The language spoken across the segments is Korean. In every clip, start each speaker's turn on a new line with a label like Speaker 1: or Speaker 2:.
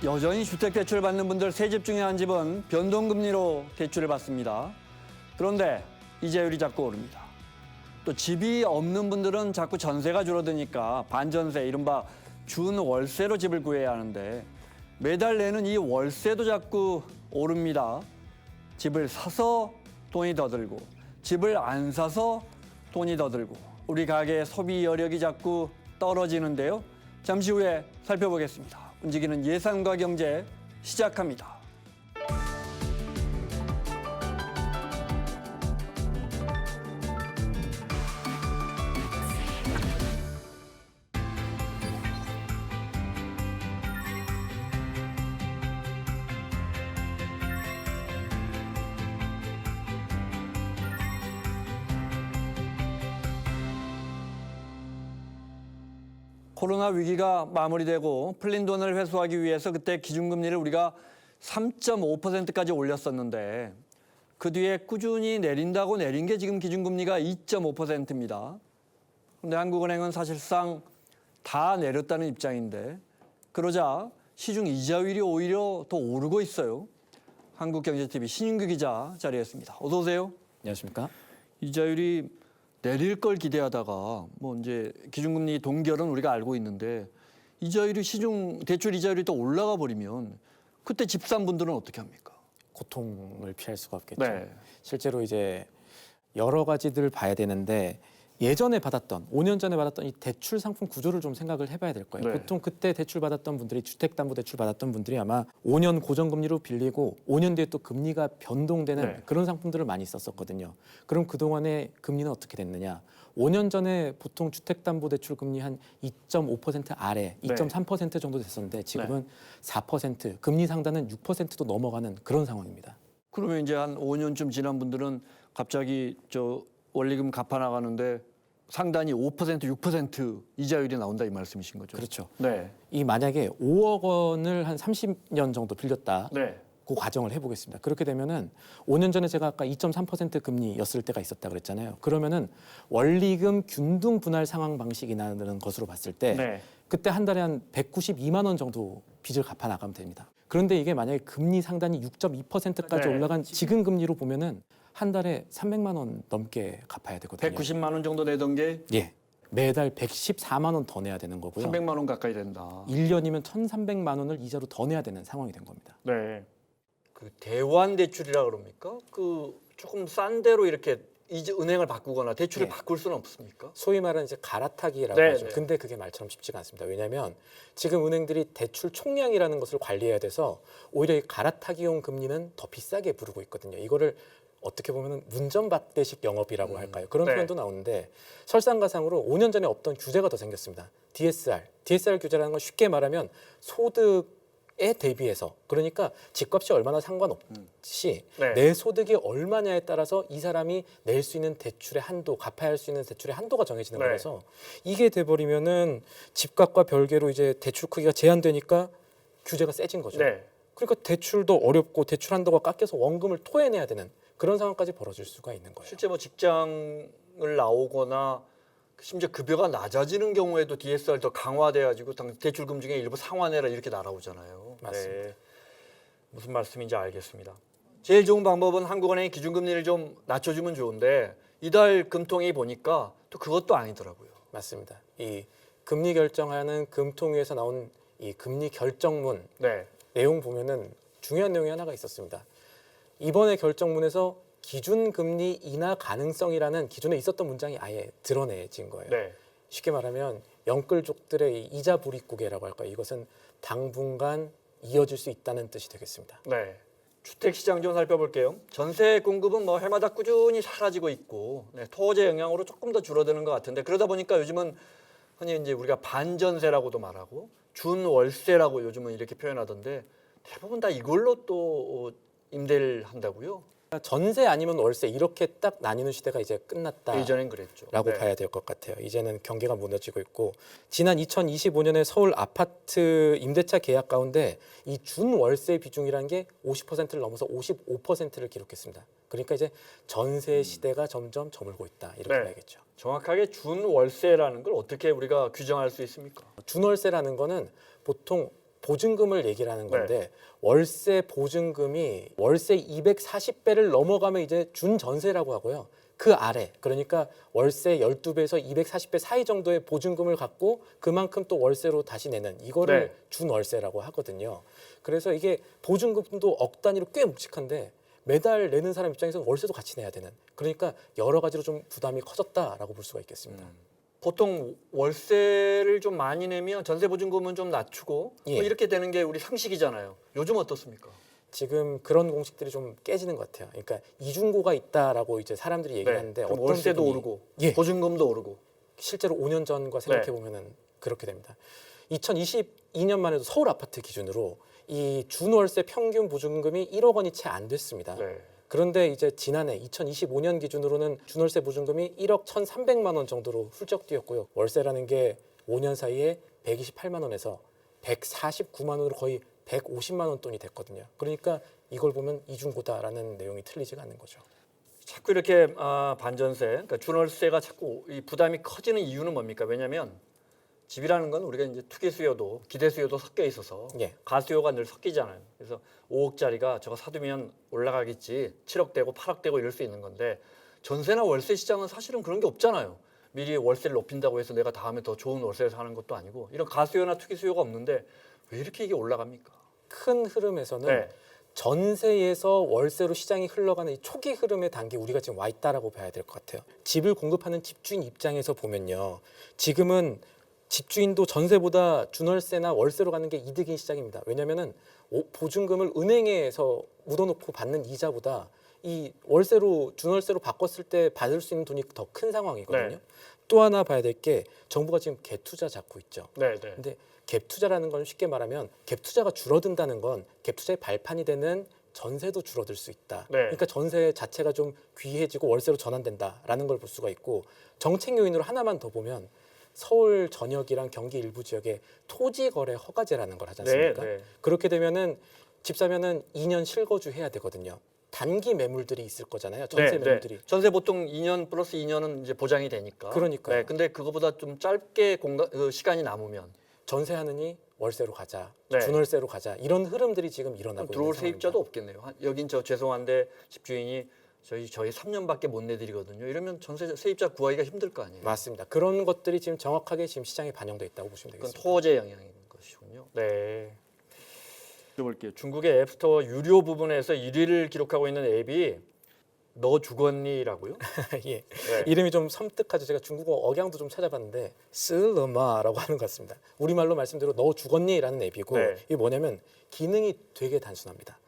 Speaker 1: 여전히 주택대출 받는 분들 세 집 중에 한 집은 변동금리로 대출을 받습니다. 그런데 이자율이 자꾸 오릅니다. 또 집이 없는 분들은 자꾸 전세가 줄어드니까 반전세, 이른바 준월세로 집을 구해야 하는데 매달 내는 이 월세도 자꾸 오릅니다. 집을 사서 돈이 더 들고 집을 안 사서 돈이 더 들고 우리 가게의 소비 여력이 자꾸 떨어지는데요. 잠시 후에 살펴보겠습니다. 움직이는 예산과 경제 시작합니다. 코로나 위기가 마무리되고 풀린 돈을 회수하기 위해서 그때 기준금리를 우리가 3.5%까지 올렸었는데 그 뒤에 꾸준히 내린다고 내린 게 지금 기준금리가 2.5%입니다. 그런데 한국은행은 사실상 다 내렸다는 입장인데 그러자 시중 이자율이 오히려 더 오르고 있어요. 한국경제TV 신윤규 기자 자리했습니다. 어서 오세요.
Speaker 2: 안녕하십니까?
Speaker 1: 이자율이 내릴 걸 기대하다가 뭐 이제 기준금리 동결은 우리가 알고 있는데 이자율이 시중 대출 이자율이 또 올라가 버리면 그때 집 산 분들은 어떻게 합니까?
Speaker 2: 고통을 피할 수가 없겠죠.
Speaker 1: 네.
Speaker 2: 실제로 이제 여러 가지들을 봐야 되는데 예전에 받았던 5년 전에 받았던 이 대출 상품 구조를 좀 생각을 해봐야 될 거예요.
Speaker 1: 네.
Speaker 2: 보통 그때 대출 받았던 분들이 주택담보대출 받았던 분들이 아마 5년 고정금리로 빌리고 5년 뒤에 또 금리가 변동되는
Speaker 1: 네.
Speaker 2: 그런 상품들을 많이 썼었거든요. 그럼 그동안의 금리는 어떻게 됐느냐? 5년 전에 보통 주택담보대출 금리 한 2.5% 아래, 2.3% 정도 됐었는데 지금은 4%, 금리 상단은 6%도 넘어가는 그런 상황입니다.
Speaker 1: 그러면 이제 한 5년쯤 지난 분들은 갑자기 저 원리금 갚아 나가는데 상단이 5%, 6% 이자율이 나온다 이 말씀이신 거죠?
Speaker 2: 그렇죠.
Speaker 1: 네.
Speaker 2: 이 만약에 5억 원을 한 30년 정도 빌렸다.
Speaker 1: 네.
Speaker 2: 그 과정을 해보겠습니다. 그렇게 되면은 5년 전에 제가 아까 2.3% 금리였을 때가 있었다 그랬잖아요. 그러면은 원리금 균등 분할 상환 방식이라는 것으로 봤을 때
Speaker 1: 네.
Speaker 2: 그때 한 달에 한 192만 원 정도 빚을 갚아 나가면 됩니다. 그런데 이게 만약에 금리 상단이 6.2%까지
Speaker 1: 네.
Speaker 2: 올라간 지금 금리로 보면은 한 달에 300만 원 넘게 갚아야 되거든요.
Speaker 1: 190만 원 정도 내던 게
Speaker 2: 예. 매달 114만 원 더 내야 되는 거고요.
Speaker 1: 300만 원 가까이 된다.
Speaker 2: 1년이면 1,300만 원을 이자로 더 내야 되는 상황이 된 겁니다.
Speaker 1: 네. 그 대환 대출이라 그럽니까? 그 조금 싼 데로 이렇게 이제 은행을 바꾸거나 대출을
Speaker 2: 네.
Speaker 1: 바꿀 수는 없습니까?
Speaker 2: 소위 말하는 이제 갈아타기라고
Speaker 1: 네,
Speaker 2: 하죠.
Speaker 1: 네.
Speaker 2: 근데 그게 말처럼 쉽지가 않습니다. 왜냐하면 지금 은행들이 대출 총량이라는 것을 관리해야 돼서 오히려 이 갈아타기용 금리는 더 비싸게 부르고 있거든요. 이거를 어떻게 보면 문전박대식 영업이라고 할까요? 그런
Speaker 1: 네.
Speaker 2: 표현도 나오는데 설상가상으로 5년 전에 없던 규제가 더 생겼습니다. DSR 규제라는 건 쉽게 말하면 소득에 대비해서 그러니까 집값이 얼마나 상관없이
Speaker 1: 네.
Speaker 2: 내 소득이 얼마냐에 따라서 이 사람이 낼 수 있는 대출의 한도, 갚아야 할 수 있는 대출의 한도가 정해지는
Speaker 1: 네.
Speaker 2: 거라서 이게 돼버리면은 집값과 별개로 이제 대출 크기가 제한되니까 규제가 세진 거죠.
Speaker 1: 네.
Speaker 2: 그러니까 대출도 어렵고 대출 한도가 깎여서 원금을 토해내야 되는 그런 상황까지 벌어질 수가 있는 거예요.
Speaker 1: 실제 뭐 직장을 나오거나 심지어 급여가 낮아지는 경우에도 DSR 더 강화돼가지고 대출금 중에 일부 상환해라 이렇게 날아오잖아요.
Speaker 2: 맞습니다.
Speaker 1: 네. 무슨 말씀인지 알겠습니다. 제일 좋은 방법은 한국은행이 기준금리를 좀 낮춰주면 좋은데 이달 금통위 보니까 또 그것도 아니더라고요.
Speaker 2: 맞습니다. 이 금리 결정하는 금통위에서 나온 이 금리 결정문
Speaker 1: 네.
Speaker 2: 내용 보면은 중요한 내용이 하나가 있었습니다. 이번에 결정문에서 기준금리 인하 가능성이라는 기존에 있었던 문장이 아예 드러내진 거예요.
Speaker 1: 네.
Speaker 2: 쉽게 말하면 영끌족들의 이 이자 불입국이라고 할까요? 이것은 당분간 이어질 수 있다는 뜻이 되겠습니다.
Speaker 1: 네. 주택 시장 좀 살펴볼게요. 전세 공급은 뭐 해마다 꾸준히 사라지고 있고 토제 영향으로 조금 더 줄어드는 것 같은데 그러다 보니까 요즘은 흔히 이제 우리가 반전세라고도 말하고 준월세라고 요즘은 이렇게 표현하던데 대부분 다 이걸로 또 임대를 한다고요?
Speaker 2: 전세 아니면 월세 이렇게 딱 나뉘는 시대가 이제 끝났다.
Speaker 1: 예전엔 그랬죠.
Speaker 2: 라고
Speaker 1: 네.
Speaker 2: 봐야 될 것 같아요. 이제는 경기가 무너지고 있고 지난 2025년에 서울 아파트 임대차 계약 가운데 이 준월세 비중이라는 게 50%를 넘어서 55%를 기록했습니다. 그러니까 이제 전세 시대가 점점 저물고 있다 이렇게
Speaker 1: 네.
Speaker 2: 봐야겠죠.
Speaker 1: 정확하게 준월세라는 걸 어떻게 우리가 규정할 수 있습니까?
Speaker 2: 준월세라는 거는 보통 보증금을 얘기를 하는 건데 월세 보증금이 월세 240배를 넘어가면 이제 준전세라고 하고요. 그 아래 그러니까 월세 12배에서 240배 사이 정도의 보증금을 갖고 그만큼 또 월세로 다시 내는 이거를
Speaker 1: 네.
Speaker 2: 준월세라고 하거든요. 그래서 이게 보증금도 억 단위로 꽤 묵직한데 매달 내는 사람 입장에서는 월세도 같이 내야 되는 그러니까 여러 가지로 좀 부담이 커졌다라고 볼 수가 있겠습니다.
Speaker 1: 보통 월세를 좀 많이 내면 전세 보증금은 좀 낮추고
Speaker 2: 예.
Speaker 1: 뭐 이렇게 되는 게 우리 상식이잖아요. 요즘 어떻습니까?
Speaker 2: 지금 그런 공식들이 좀 깨지는 것 같아요. 그러니까 이중고가 있다라고 이제 사람들이 얘기하는데
Speaker 1: 그럼
Speaker 2: 어떤
Speaker 1: 월세도
Speaker 2: 부분이
Speaker 1: 오르고
Speaker 2: 예.
Speaker 1: 보증금도 오르고
Speaker 2: 실제로 5년 전과 생각해 보면은 그렇게 됩니다. 2022년만 해도 서울 아파트 기준으로 이 준월세 평균 보증금이 1억 원이 채 안 됐습니다.
Speaker 1: 네.
Speaker 2: 그런데 이제 지난해 2025년 기준으로는 준월세 보증금이 1억 1,300만 원 정도로 훌쩍 뛰었고요. 월세라는 게 5년 사이에 128만 원에서 149만 원으로 거의 150만 원 돈이 됐거든요. 그러니까 이걸 보면 이중고다라는 내용이 틀리지가 않는 거죠.
Speaker 1: 자꾸 이렇게 반전세, 그러니까 준월세가 자꾸 이 부담이 커지는 이유는 뭡니까? 왜냐하면 집이라는 건 우리가 이제 투기 수요도 기대 수요도 섞여 있어서
Speaker 2: 예.
Speaker 1: 가수요가 늘 섞이잖아요. 그래서 5억짜리가 저거 사두면 올라가겠지, 7억 되고 8억 되고 이럴 수 있는 건데 전세나 월세 시장은 사실은 그런 게 없잖아요. 미리 월세를 높인다고 해서 내가 다음에 더 좋은 월세를 사는 것도 아니고 이런 가수요나 투기 수요가 없는데 왜 이렇게 이게 올라갑니까?
Speaker 2: 큰 흐름에서는
Speaker 1: 네.
Speaker 2: 전세에서 월세로 시장이 흘러가는 이 초기 흐름의 단계 우리가 지금 와 있다라고 봐야 될 것 같아요. 집을 공급하는 집주인 입장에서 보면요. 지금은 집주인도 전세보다 준월세나 월세로 가는 게 이득인 시장입니다. 왜냐하면은 보증금을 은행에서 묻어놓고 받는 이자보다 이 월세로 준월세로 바꿨을 때 받을 수 있는 돈이 더 큰 상황이거든요.
Speaker 1: 네.
Speaker 2: 또 하나 봐야 될 게 정부가 지금 갭 투자 잡고 있죠.
Speaker 1: 네, 네.
Speaker 2: 근데 갭 투자라는 건 쉽게 말하면 갭 투자가 줄어든다는 건 갭 투자의 발판이 되는 전세도 줄어들 수 있다.
Speaker 1: 네.
Speaker 2: 그러니까 전세 자체가 좀 귀해지고 월세로 전환된다라는 걸 볼 수가 있고 정책 요인으로 하나만 더 보면 서울 전역이랑 경기 일부 지역에 토지 거래 허가제라는 걸 하지 않습니까?
Speaker 1: 네, 네.
Speaker 2: 그렇게 되면은 집 사면은 2년 실거주 해야 되거든요. 단기 매물들이 있을 거잖아요. 전세 매물들이.
Speaker 1: 전세 보통 2년 플러스 2년은 이제 보장이 되니까.
Speaker 2: 그러니까요.
Speaker 1: 네, 근데 그거보다 좀 짧게 시간이 남으면
Speaker 2: 전세하느니 월세로 가자,
Speaker 1: 네.
Speaker 2: 준월세로 가자 이런 흐름들이 지금 일어나고 있는
Speaker 1: 들어올
Speaker 2: 상황입니다.
Speaker 1: 세입자도 없겠네요. 여긴 저 죄송한데 집주인이 저희 3년밖에 못 내드리거든요. 이러면 전세 세입자 구하기가 힘들 거 아니에요.
Speaker 2: 맞습니다. 그런 것들이 지금 정확하게 지금 시장에 반영돼 있다고 보시면
Speaker 1: 그건
Speaker 2: 되겠습니다.
Speaker 1: 토지의 영향인 것이군요. 네. 볼게요. 중국의 앱스토어 유료 부분에서 1위를 기록하고 있는 앱이 너 죽었니라고요?
Speaker 2: 예.
Speaker 1: 네.
Speaker 2: 이름이 좀 섬뜩하죠. 제가 중국어 억양도 좀 찾아봤는데 슬러마라고 하는 것 같습니다. 우리말로 말씀대로 너 죽었니라는 앱이고
Speaker 1: 네.
Speaker 2: 이게 뭐냐면 기능이 되게 단순합니다.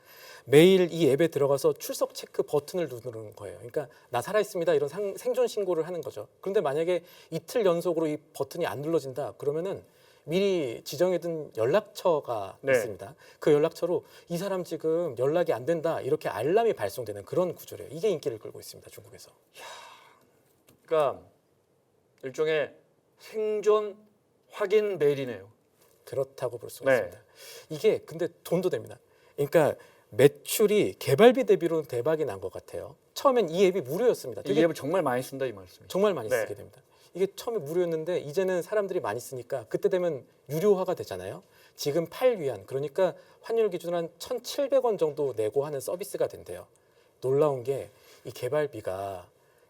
Speaker 2: 매일 이 앱에 들어가서 출석 체크 버튼을 누르는 거예요. 그러니까 나 살아있습니다 이런 생존 신고를 하는 거죠. 그런데 만약에 이틀 연속으로 이 버튼이 안 눌러진다 그러면은 미리 지정해둔 연락처가
Speaker 1: 네.
Speaker 2: 있습니다. 그 연락처로 이 사람 지금 연락이 안 된다 이렇게 알람이 발송되는 그런 구조래요. 이게 인기를 끌고 있습니다. 중국에서.
Speaker 1: 그러니까 일종의 생존 확인 메일이네요.
Speaker 2: 그렇다고 볼 수가
Speaker 1: 네.
Speaker 2: 있습니다. 이게 근데 돈도 됩니다. 그러니까 매출이 개발비 대비로 대박이 난 것 같아요. 처음엔 이 앱이 무료였습니다.
Speaker 1: 이
Speaker 2: 되게
Speaker 1: 앱을 정말 많이 쓴다 이 말씀이죠.
Speaker 2: 정말 많이
Speaker 1: 네.
Speaker 2: 쓰게 됩니다. 이게 처음에 무료였는데 이제는 사람들이 많이 쓰니까 그때 되면 유료화가 되잖아요. 지금 8위안 그러니까 환율 기준 한 1,700원 정도 내고 하는 서비스가 된대요. 놀라운 게 이 개발비가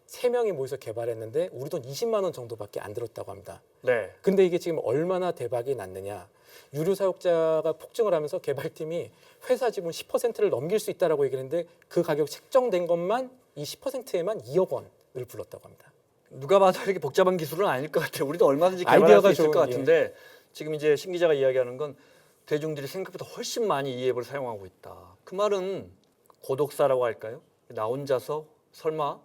Speaker 2: 3명이 모여서 개발했는데 우리 돈 20만 원 정도밖에 안 들었다고 합니다.
Speaker 1: 네.
Speaker 2: 근데 이게 지금 얼마나 대박이 났느냐. 유료 사용자가 폭증을 하면서 개발팀이 회사 지분 10%를 넘길 수 있다라고 얘기했는데 그 가격 책정된 것만 이 10%에만 2억 원을 불렀다고 합니다.
Speaker 1: 누가 봐도 이렇게 복잡한 기술은 아닐 것 같아요. 우리도 얼마든지 개발할
Speaker 2: 아이디어가
Speaker 1: 수 있을 것
Speaker 2: 좋은,
Speaker 1: 같은데 지금 이제 신 기자가 이야기하는 건 대중들이 생각보다 훨씬 많이 이 앱을 사용하고 있다. 그 말은 고독사라고 할까요? 나 혼자서 설마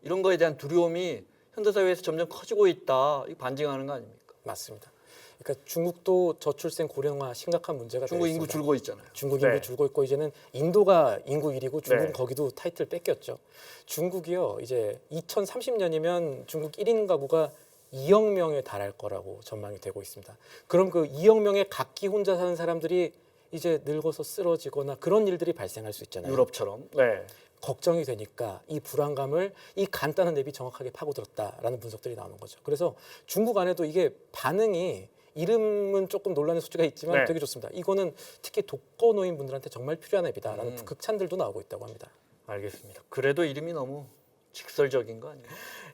Speaker 1: 이런 거에 대한 두려움이 현대사회에서 점점 커지고 있다. 이거 반증하는 거 아닙니까?
Speaker 2: 맞습니다. 그러니까 중국도 저출생 고령화 심각한 문제가
Speaker 1: 중국
Speaker 2: 되어
Speaker 1: 인구
Speaker 2: 있습니다.
Speaker 1: 줄고 있잖아요.
Speaker 2: 중국 인구
Speaker 1: 네.
Speaker 2: 줄고 있고 이제는 인도가 인구 1위고 중국은
Speaker 1: 네.
Speaker 2: 거기도 타이틀 뺏겼죠. 중국이요. 이제 2030년이면 중국 1인 가구가 2억 명에 달할 거라고 전망이 되고 있습니다. 그럼 그 2억 명의 각기 혼자 사는 사람들이 이제 늙어서 쓰러지거나 그런 일들이 발생할 수 있잖아요.
Speaker 1: 유럽처럼. 네.
Speaker 2: 걱정이 되니까 이 불안감을 이 간단한 앱이 정확하게 파고들었다라는 분석들이 나오는 거죠. 그래서 중국 안에도 이게 반응이 이름은 조금 논란의 소지가 있지만
Speaker 1: 네.
Speaker 2: 되게 좋습니다. 이거는 특히 독거노인 분들한테 정말 필요한 앱이다라는 극찬들도 나오고 있다고 합니다.
Speaker 1: 알겠습니다. 그래도 이름이 너무 직설적인 거 아니에요?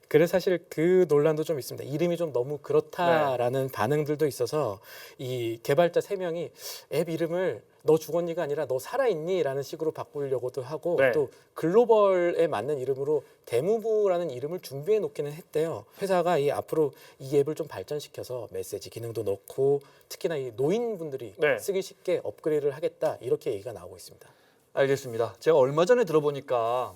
Speaker 2: 그래서 사실 그 논란도 좀 있습니다. 이름이 좀 너무 그렇다라는 반응들도 있어서 이 개발자 3명이 앱 이름을 너 죽었니가 아니라 너 살아있니라는 식으로 바꾸려고도 하고
Speaker 1: 네.
Speaker 2: 또 글로벌에 맞는 이름으로 데무브라는 이름을 준비해 놓기는 했대요. 회사가 이 앞으로 이 앱을 좀 발전시켜서 메시지 기능도 넣고 특히나 이 노인분들이
Speaker 1: 네.
Speaker 2: 쓰기 쉽게 업그레이드를 하겠다 이렇게 얘기가 나오고 있습니다.
Speaker 1: 알겠습니다. 제가 얼마 전에 들어보니까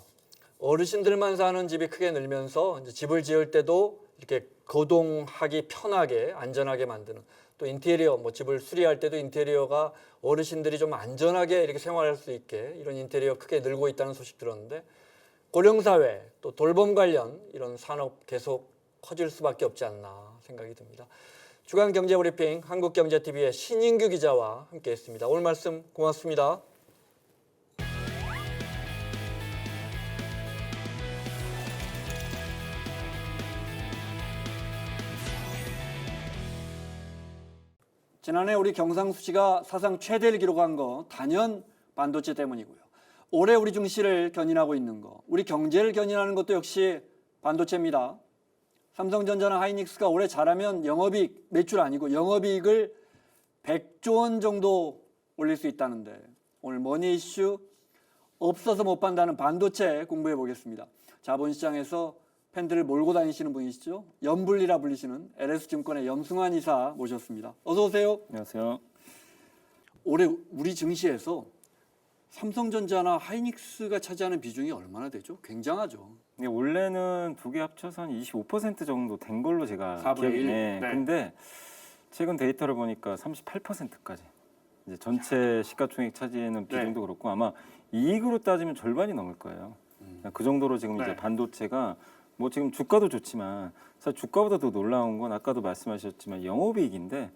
Speaker 1: 어르신들만 사는 집이 크게 늘면서 이제 집을 지을 때도 이렇게 거동하기 편하게 안전하게 만드는 또 인테리어 뭐 집을 수리할 때도 인테리어가 어르신들이 좀 안전하게 이렇게 생활할 수 있게 이런 인테리어 크게 늘고 있다는 소식 들었는데 고령사회 또 돌봄 관련 이런 산업 계속 커질 수밖에 없지 않나 생각이 듭니다. 주간경제브리핑 한국경제TV의 신인규 기자와 함께했습니다. 오늘 말씀 고맙습니다. 지난해 우리 경상수지가 사상 최대를 기록한 거 단연 반도체 때문이고요. 올해 우리 증시를 견인하고 있는 거, 우리 경제를 견인하는 것도 역시 반도체입니다. 삼성전자나 하이닉스가 올해 잘하면 영업이익, 매출 아니고 영업이익을 100조 원 정도 올릴 수 있다는데 오늘 머니 이슈 없어서 못 판다는 반도체 공부해 보겠습니다. 자본시장에서 팬들을 몰고 다니시는 분이시죠. 염불리라 불리시는 LS증권의 염승환 이사 모셨습니다. 어서 오세요.
Speaker 3: 안녕하세요.
Speaker 1: 올해 우리 증시에서 삼성전자나 하이닉스가 차지하는 비중이 얼마나 되죠? 굉장하죠.
Speaker 3: 근데 원래는 두 개 합쳐서 한 25% 정도 된 걸로 제가
Speaker 1: 4분의
Speaker 3: 기억이
Speaker 1: 1?
Speaker 3: 네.
Speaker 1: 네.
Speaker 3: 근데 최근 데이터를 보니까 38%까지 이제 전체 시가총액 차지하는 비중도 그렇고 아마 이익으로 따지면 절반이 넘을 거예요. 그 정도로 지금
Speaker 1: 네.
Speaker 3: 이제 반도체가 뭐 지금 주가도 좋지만 사실 주가보다 더 놀라운 건 아까도 말씀하셨지만 영업이익인데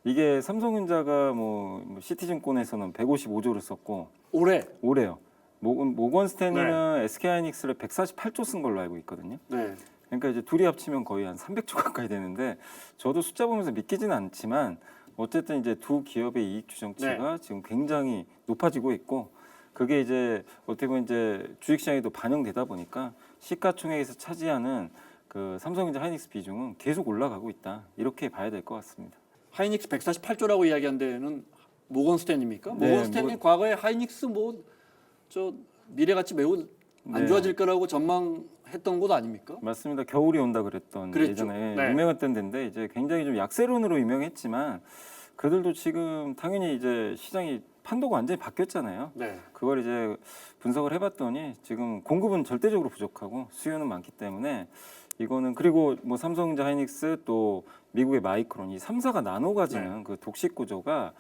Speaker 3: 이게 삼성전자가 뭐 시티증권에서는 155조를 썼고 올해요. 모건 스탠리는 SK하이닉스를 148조 쓴 걸로 알고 있거든요.
Speaker 1: 네.
Speaker 3: 그러니까 이제 둘이 합치면 거의 한 300조 가까이 되는데 저도 숫자 보면서 믿기지는 않지만 어쨌든 이제 두 기업의 이익 추정치가 지금 굉장히 높아지고 있고 그게 이제 어떻게 보면 이제 주식시장에도 반영되다 보니까 시가총액에서 차지하는 그 삼성전자 하이닉스 비중은 계속 올라가고 있다 이렇게 봐야 될 것 같습니다.
Speaker 1: 하이닉스 148조라고 이야기한 데는 모건 스탠리입니까?
Speaker 3: 네,
Speaker 1: 모건 스탠리 과거에 하이닉스 저 미래같이 매우 안
Speaker 3: 네.
Speaker 1: 좋아질 거라고 전망했던 곳 아닙니까?
Speaker 3: 맞습니다. 겨울이 온다 그랬던
Speaker 1: 그랬죠.
Speaker 3: 예전에
Speaker 1: 네.
Speaker 3: 유명했던 데인데 이제 굉장히 좀 약세론으로 유명했지만 그들도 지금 당연히 이제 시장이 판도가 완전히 바뀌었잖아요.
Speaker 1: 네.
Speaker 3: 그걸 이제 분석을 해봤더니 지금 공급은 절대적으로 부족하고 수요는 많기 때문에 이거는 그리고 뭐 삼성전자 하이닉스 또 미국의 마이크론 이 3사가 나눠 가지는 그 독식 구조가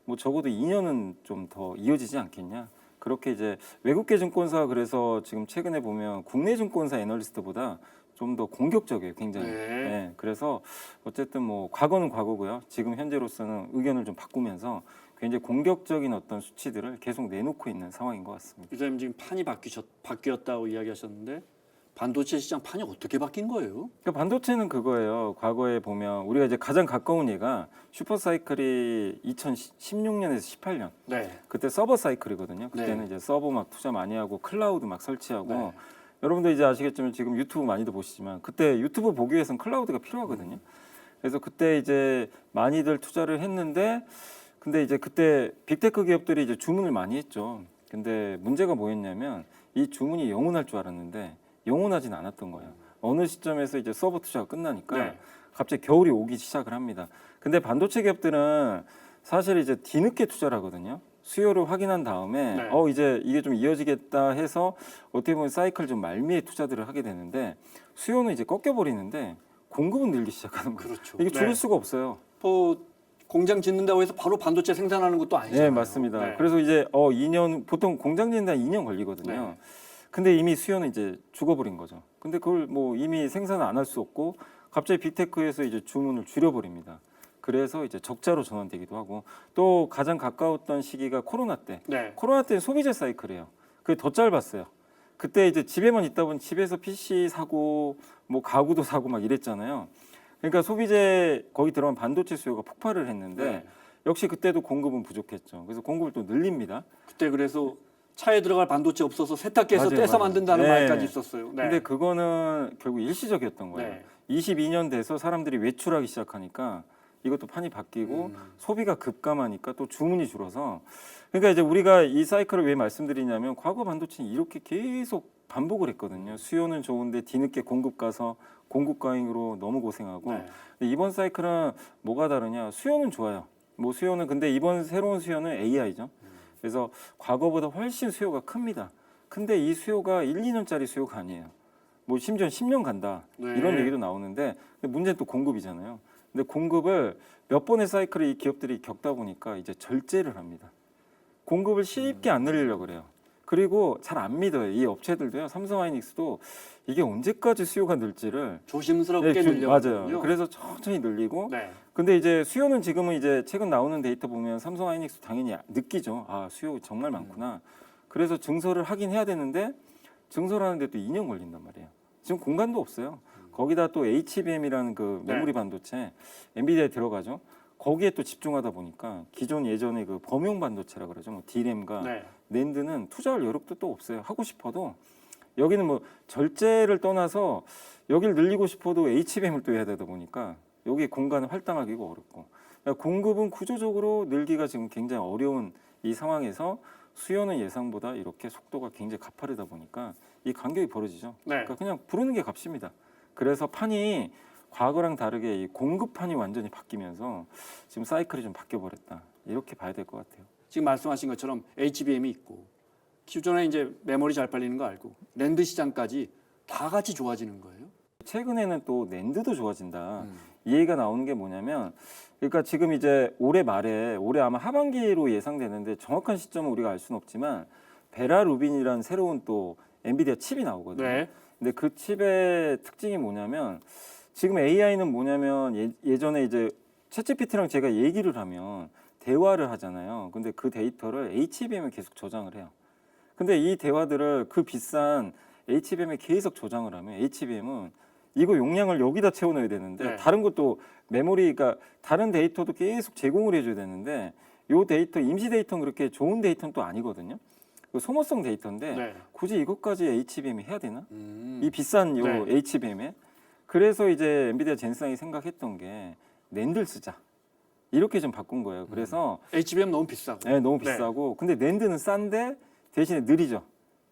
Speaker 3: 뭐 적어도 2년은 좀 더 이어지지 않겠냐. 그렇게 이제 외국계 증권사가 그래서 지금 최근에 보면 국내 증권사 애널리스트보다 좀 더 공격적이에요, 굉장히. 네, 그래서 어쨌든 뭐 과거는 과거고요. 지금 현재로서는 의견을 좀 바꾸면서 굉장히 공격적인 어떤 수치들을 계속 내놓고 있는 상황인 것 같습니다.
Speaker 1: 이사님 지금 판이 바뀌었다고 이야기하셨는데 반도체 시장 판이 어떻게 바뀐 거예요?
Speaker 3: 그러니까 반도체는 그거예요. 과거에 보면 우리가 이제 가장 가까운 예가 슈퍼 사이클이 2016년에서 18년.
Speaker 1: 네.
Speaker 3: 그때 서버 사이클이거든요. 그때는
Speaker 1: 네.
Speaker 3: 이제 서버 막 투자 많이 하고 클라우드 막 설치하고
Speaker 1: 네.
Speaker 3: 여러분들 이제 아시겠지만 지금 유튜브 많이들 보시지만 그때 유튜브 보기 위해서는 클라우드가 필요하거든요. 그래서 그때 이제 많이들 투자를 했는데 근데 이제 그때 빅테크 기업들이 이제 주문을 많이 했죠. 근데 문제가 뭐였냐면 이 주문이 영원할 줄 알았는데 영원하진 않았던 거예요. 어느 시점에서 이제 서버 투자가 끝나니까
Speaker 1: 네.
Speaker 3: 갑자기 겨울이 오기 시작을 합니다. 근데 반도체 기업들은 사실 이제 뒤늦게 투자를 하거든요. 수요를 확인한 다음에
Speaker 1: 네.
Speaker 3: 이제 이게 좀 이어지겠다 해서 어떻게 보면 사이클 좀 말미에 투자들을 하게 되는데 수요는 이제 꺾여버리는데 공급은 늘기 시작하는 거예요.
Speaker 1: 그렇죠.
Speaker 3: 이게 줄일
Speaker 1: 네.
Speaker 3: 수가 없어요.
Speaker 1: 뭐 공장 짓는다고 해서 바로 반도체 생산하는 것도 아니잖아요.
Speaker 3: 네, 맞습니다.
Speaker 1: 네.
Speaker 3: 그래서 이제 2년 보통 공장 짓는 데 2년 걸리거든요.
Speaker 1: 네.
Speaker 3: 근데 이미 수요는 이제 죽어버린 거죠. 근데 그걸 뭐 이미 생산을 안 할 수 없고 갑자기 빅테크에서 이제 주문을 줄여버립니다. 그래서 이제 적자로 전환되기도 하고 또 가장 가까웠던 시기가 코로나 때.
Speaker 1: 네.
Speaker 3: 코로나 때는 소비재 사이클이에요. 그게 더 짧았어요. 그때 이제 집에만 있다 보니 집에서 PC 사고 뭐 가구도 사고 막 이랬잖아요. 그러니까 소비재 거기 들어간 반도체 수요가 폭발을 했는데
Speaker 1: 네.
Speaker 3: 역시 그때도 공급은 부족했죠. 그래서 공급을 또 늘립니다.
Speaker 1: 그때 그래서 차에 들어갈 반도체 없어서 세탁기에서
Speaker 3: 맞아요,
Speaker 1: 떼서
Speaker 3: 맞아요.
Speaker 1: 만든다는
Speaker 3: 네.
Speaker 1: 말까지 있었어요. 네.
Speaker 3: 근데 그거는 결국 일시적이었던 거예요.
Speaker 1: 네.
Speaker 3: 22년 돼서 사람들이 외출하기 시작하니까 이것도 판이 바뀌고 소비가 급감하니까 또 주문이 줄어서 그러니까 이제 우리가 이 사이클을 왜 말씀드리냐면 과거 반도체는 이렇게 계속 반복을 했거든요. 수요는 좋은데 뒤늦게 공급 가서 공급 과잉으로 너무 고생하고
Speaker 1: 네.
Speaker 3: 근데 이번 사이클은 뭐가 다르냐? 수요는 좋아요. 뭐 수요는 근데 이번 새로운 수요는 AI죠. 그래서 과거보다 훨씬 수요가 큽니다. 근데 이 수요가 1, 2년짜리 수요가 아니에요. 뭐 심지어 10년 간다.
Speaker 1: 네.
Speaker 3: 이런 얘기도 나오는데 근데 문제는 또 공급이잖아요. 근데 공급을 몇 번의 사이클을 이 기업들이 겪다 보니까 이제 절제를 합니다. 공급을 쉽게 안 늘리려고 그래요. 그리고 잘 안 믿어요. 이 업체들도요. 삼성하이닉스도 이게 언제까지 수요가 늘지를
Speaker 1: 조심스럽게 늘려.
Speaker 3: 맞아요. 그래서 천천히 늘리고
Speaker 1: 네.
Speaker 3: 근데 이제 수요는 지금은 이제 최근 나오는 데이터 보면 삼성하이닉스 당연히 느끼죠. 아 수요 정말 많구나. 그래서 증설을 하긴 해야 되는데 증설을 하는데 또 2년 걸린단 말이에요. 지금 공간도 없어요. 거기다 또 HBM이라는 그
Speaker 1: 네.
Speaker 3: 메모리 반도체 엔비디아에 들어가죠. 거기에 또 집중하다 보니까 기존 예전에 그 범용 반도체라 그러죠. 뭐 D램과
Speaker 1: 네.
Speaker 3: 낸드는 투자할 여력도 또 없어요. 하고 싶어도 여기는 뭐 절제를 떠나서 여기를 늘리고 싶어도 HBM을 또 해야 되다 보니까 여기 공간을 할당하기가 어렵고 그러니까 공급은 구조적으로 늘기가 지금 굉장히 어려운 이 상황에서 수요는 예상보다 이렇게 속도가 굉장히 가파르다 보니까 이 간격이 벌어지죠.
Speaker 1: 네.
Speaker 3: 그러니까 그냥 부르는 게 값입니다. 그래서 판이 과거랑 다르게 이 공급판이 완전히 바뀌면서 지금 사이클이 좀 바뀌어 버렸다. 이렇게 봐야 될 것 같아요.
Speaker 1: 지금 말씀하신 것처럼 HBM이 있고 기존에 이제 메모리 잘 팔리는 거 알고 랜드 시장까지 다 같이 좋아지는 거예요.
Speaker 3: 최근에는 또 낸드도 좋아진다. 이 얘기가 나오는 게 뭐냐면, 그러니까 지금 이제 올해 말에 올해 아마 하반기로 예상되는데 정확한 시점은 우리가 알 수는 없지만 베라 루빈이라는 새로운 또 엔비디아 칩이 나오거든요.
Speaker 1: 네.
Speaker 3: 근데 그 칩의 특징이 뭐냐면 지금 AI는 뭐냐면 예전에 이제 챗GPT랑 제가 얘기를 하면 대화를 하잖아요. 근데 그 데이터를 HBM에 계속 저장을 해요. 근데 이 대화들을 그 비싼 HBM에 계속 저장을 하면 HBM은 이거 용량을 여기다 채워넣어야 되는데
Speaker 1: 네.
Speaker 3: 다른 것도 메모리가 다른 데이터도 계속 제공을 해줘야 되는데 요 데이터 임시 데이터는 그렇게 좋은 데이터는 또 아니거든요. 그 소모성 데이터인데
Speaker 1: 네.
Speaker 3: 굳이 이것까지 HBM이 해야 되나?
Speaker 1: 음.
Speaker 3: 이 비싼 요
Speaker 1: 네.
Speaker 3: HBM에 그래서 이제 엔비디아 젠슨이 생각했던 게 낸드를 쓰자 이렇게 좀 바꾼 거예요. 그래서
Speaker 1: HBM 너무 비싸고.
Speaker 3: 네, 너무
Speaker 1: 네.
Speaker 3: 비싸고 근데 낸드는 싼데 대신에 느리죠.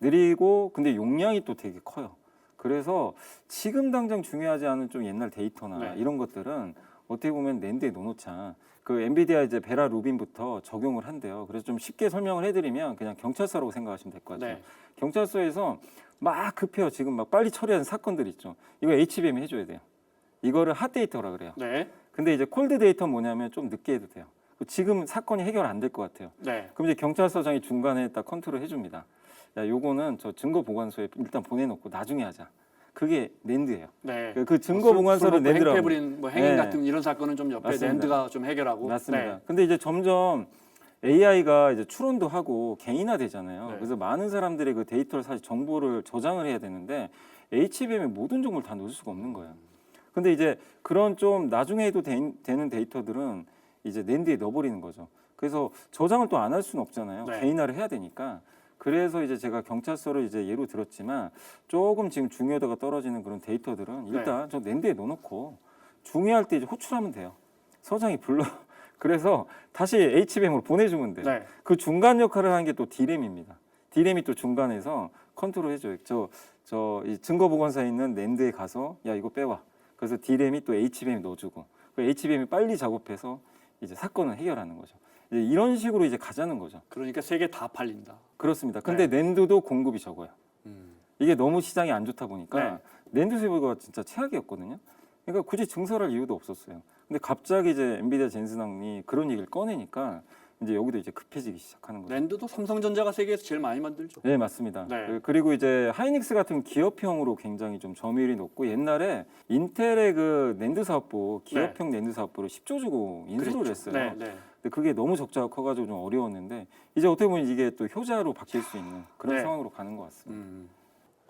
Speaker 3: 느리고 근데 용량이 또 되게 커요. 그래서 지금 당장 중요하지 않은 좀 옛날 데이터나
Speaker 1: 네.
Speaker 3: 이런 것들은 어떻게 보면 낸드에 넣어놓자. 그 엔비디아 이제 베라 루빈부터 적용을 한대요. 그래서 좀 쉽게 설명을 해드리면 그냥 경찰서라고 생각하시면 될 것 같아요.
Speaker 1: 네.
Speaker 3: 경찰서에서 막 급해요. 지금 막 빨리 처리하는 사건들 있죠. 이거 HBM 해줘야 돼요. 이거를 핫 데이터라 그래요.
Speaker 1: 네.
Speaker 3: 근데 이제 콜드 데이터 뭐냐면 좀 늦게 해도 돼요. 지금 사건이 해결 안 될 것 같아요.
Speaker 1: 네.
Speaker 3: 그럼 이제 경찰서장이 중간에 딱 컨트롤 해줍니다. 야, 요거는 저 증거 보관소에 일단 보내놓고 나중에 하자. 그게 낸드예요.
Speaker 1: 네.
Speaker 3: 그 증거 보관소를 낸드라고.
Speaker 1: 행패부린 뭐 행인
Speaker 3: 네.
Speaker 1: 같은 이런 사건은 좀 옆에
Speaker 3: 맞습니다.
Speaker 1: 랜드가 좀 해결하고.
Speaker 3: 맞습니다.
Speaker 1: 네.
Speaker 3: 근데 이제 점점 AI가 이제 추론도 하고 개인화 되잖아요.
Speaker 1: 네.
Speaker 3: 그래서 많은 사람들의 그 데이터를 사실 정보를 저장을 해야 되는데 HBM에 모든 정보를 다 넣을 수가 없는 거예요. 근데 이제 그런 좀 나중에 해도 되는 데이터들은 이제 낸드에 넣어버리는 거죠. 그래서 저장을 또 안 할 수는 없잖아요.
Speaker 1: 네.
Speaker 3: 개인화를 해야 되니까. 그래서 이제 제가 경찰서를 이제 예로 들었지만 조금 지금 중요도가 떨어지는 그런 데이터들은 일단 저 낸드에 넣어놓고 중요할 때 이제 호출하면 돼요. 서장이 불러. 그래서 다시 HBM으로 보내주면 돼요.
Speaker 1: 네.
Speaker 3: 그 중간 역할을 하는 게 또 D램입니다. D램이 또 중간에서 컨트롤 해줘요. 저 이 증거 보관소에 있는 낸드에 가서 야 이거 빼와. 그래서 D램이 또 HBM 넣어주고 그 HBM이 빨리 작업해서 이제 사건을 해결하는 거죠. 이제 이런 식으로 이제 가자는 거죠.
Speaker 1: 그러니까 세 개 다 팔린다.
Speaker 3: 그렇습니다. 근데 낸드도 공급이 적어요. 이게 너무 시장이 안 좋다 보니까 낸드 수요가 진짜 최악이었거든요. 그러니까 굳이 증설할 이유도 없었어요. 근데 갑자기 이제 엔비디아 젠슨왕이 그런 얘기를 꺼내니까 이제 여기도 이제 급해지기 시작하는 거죠.
Speaker 1: 랜드도 삼성전자가 세계에서 제일 많이 만들죠.
Speaker 3: 네, 맞습니다.
Speaker 1: 네.
Speaker 3: 그리고 이제 하이닉스 같은 기업형으로 굉장히 좀 점유율이 높고 옛날에 인텔의 그 낸드 사업부 기업형 낸드 사업부를 10조 주고 인수를 했어요.
Speaker 1: 네, 네.
Speaker 3: 근데 그게 너무 적자가 커가지고 좀 어려웠는데 이제 어떻게 보면 이게 또 효자로 바뀔 수 있는 그런
Speaker 1: 네.
Speaker 3: 상황으로 가는 것 같습니다.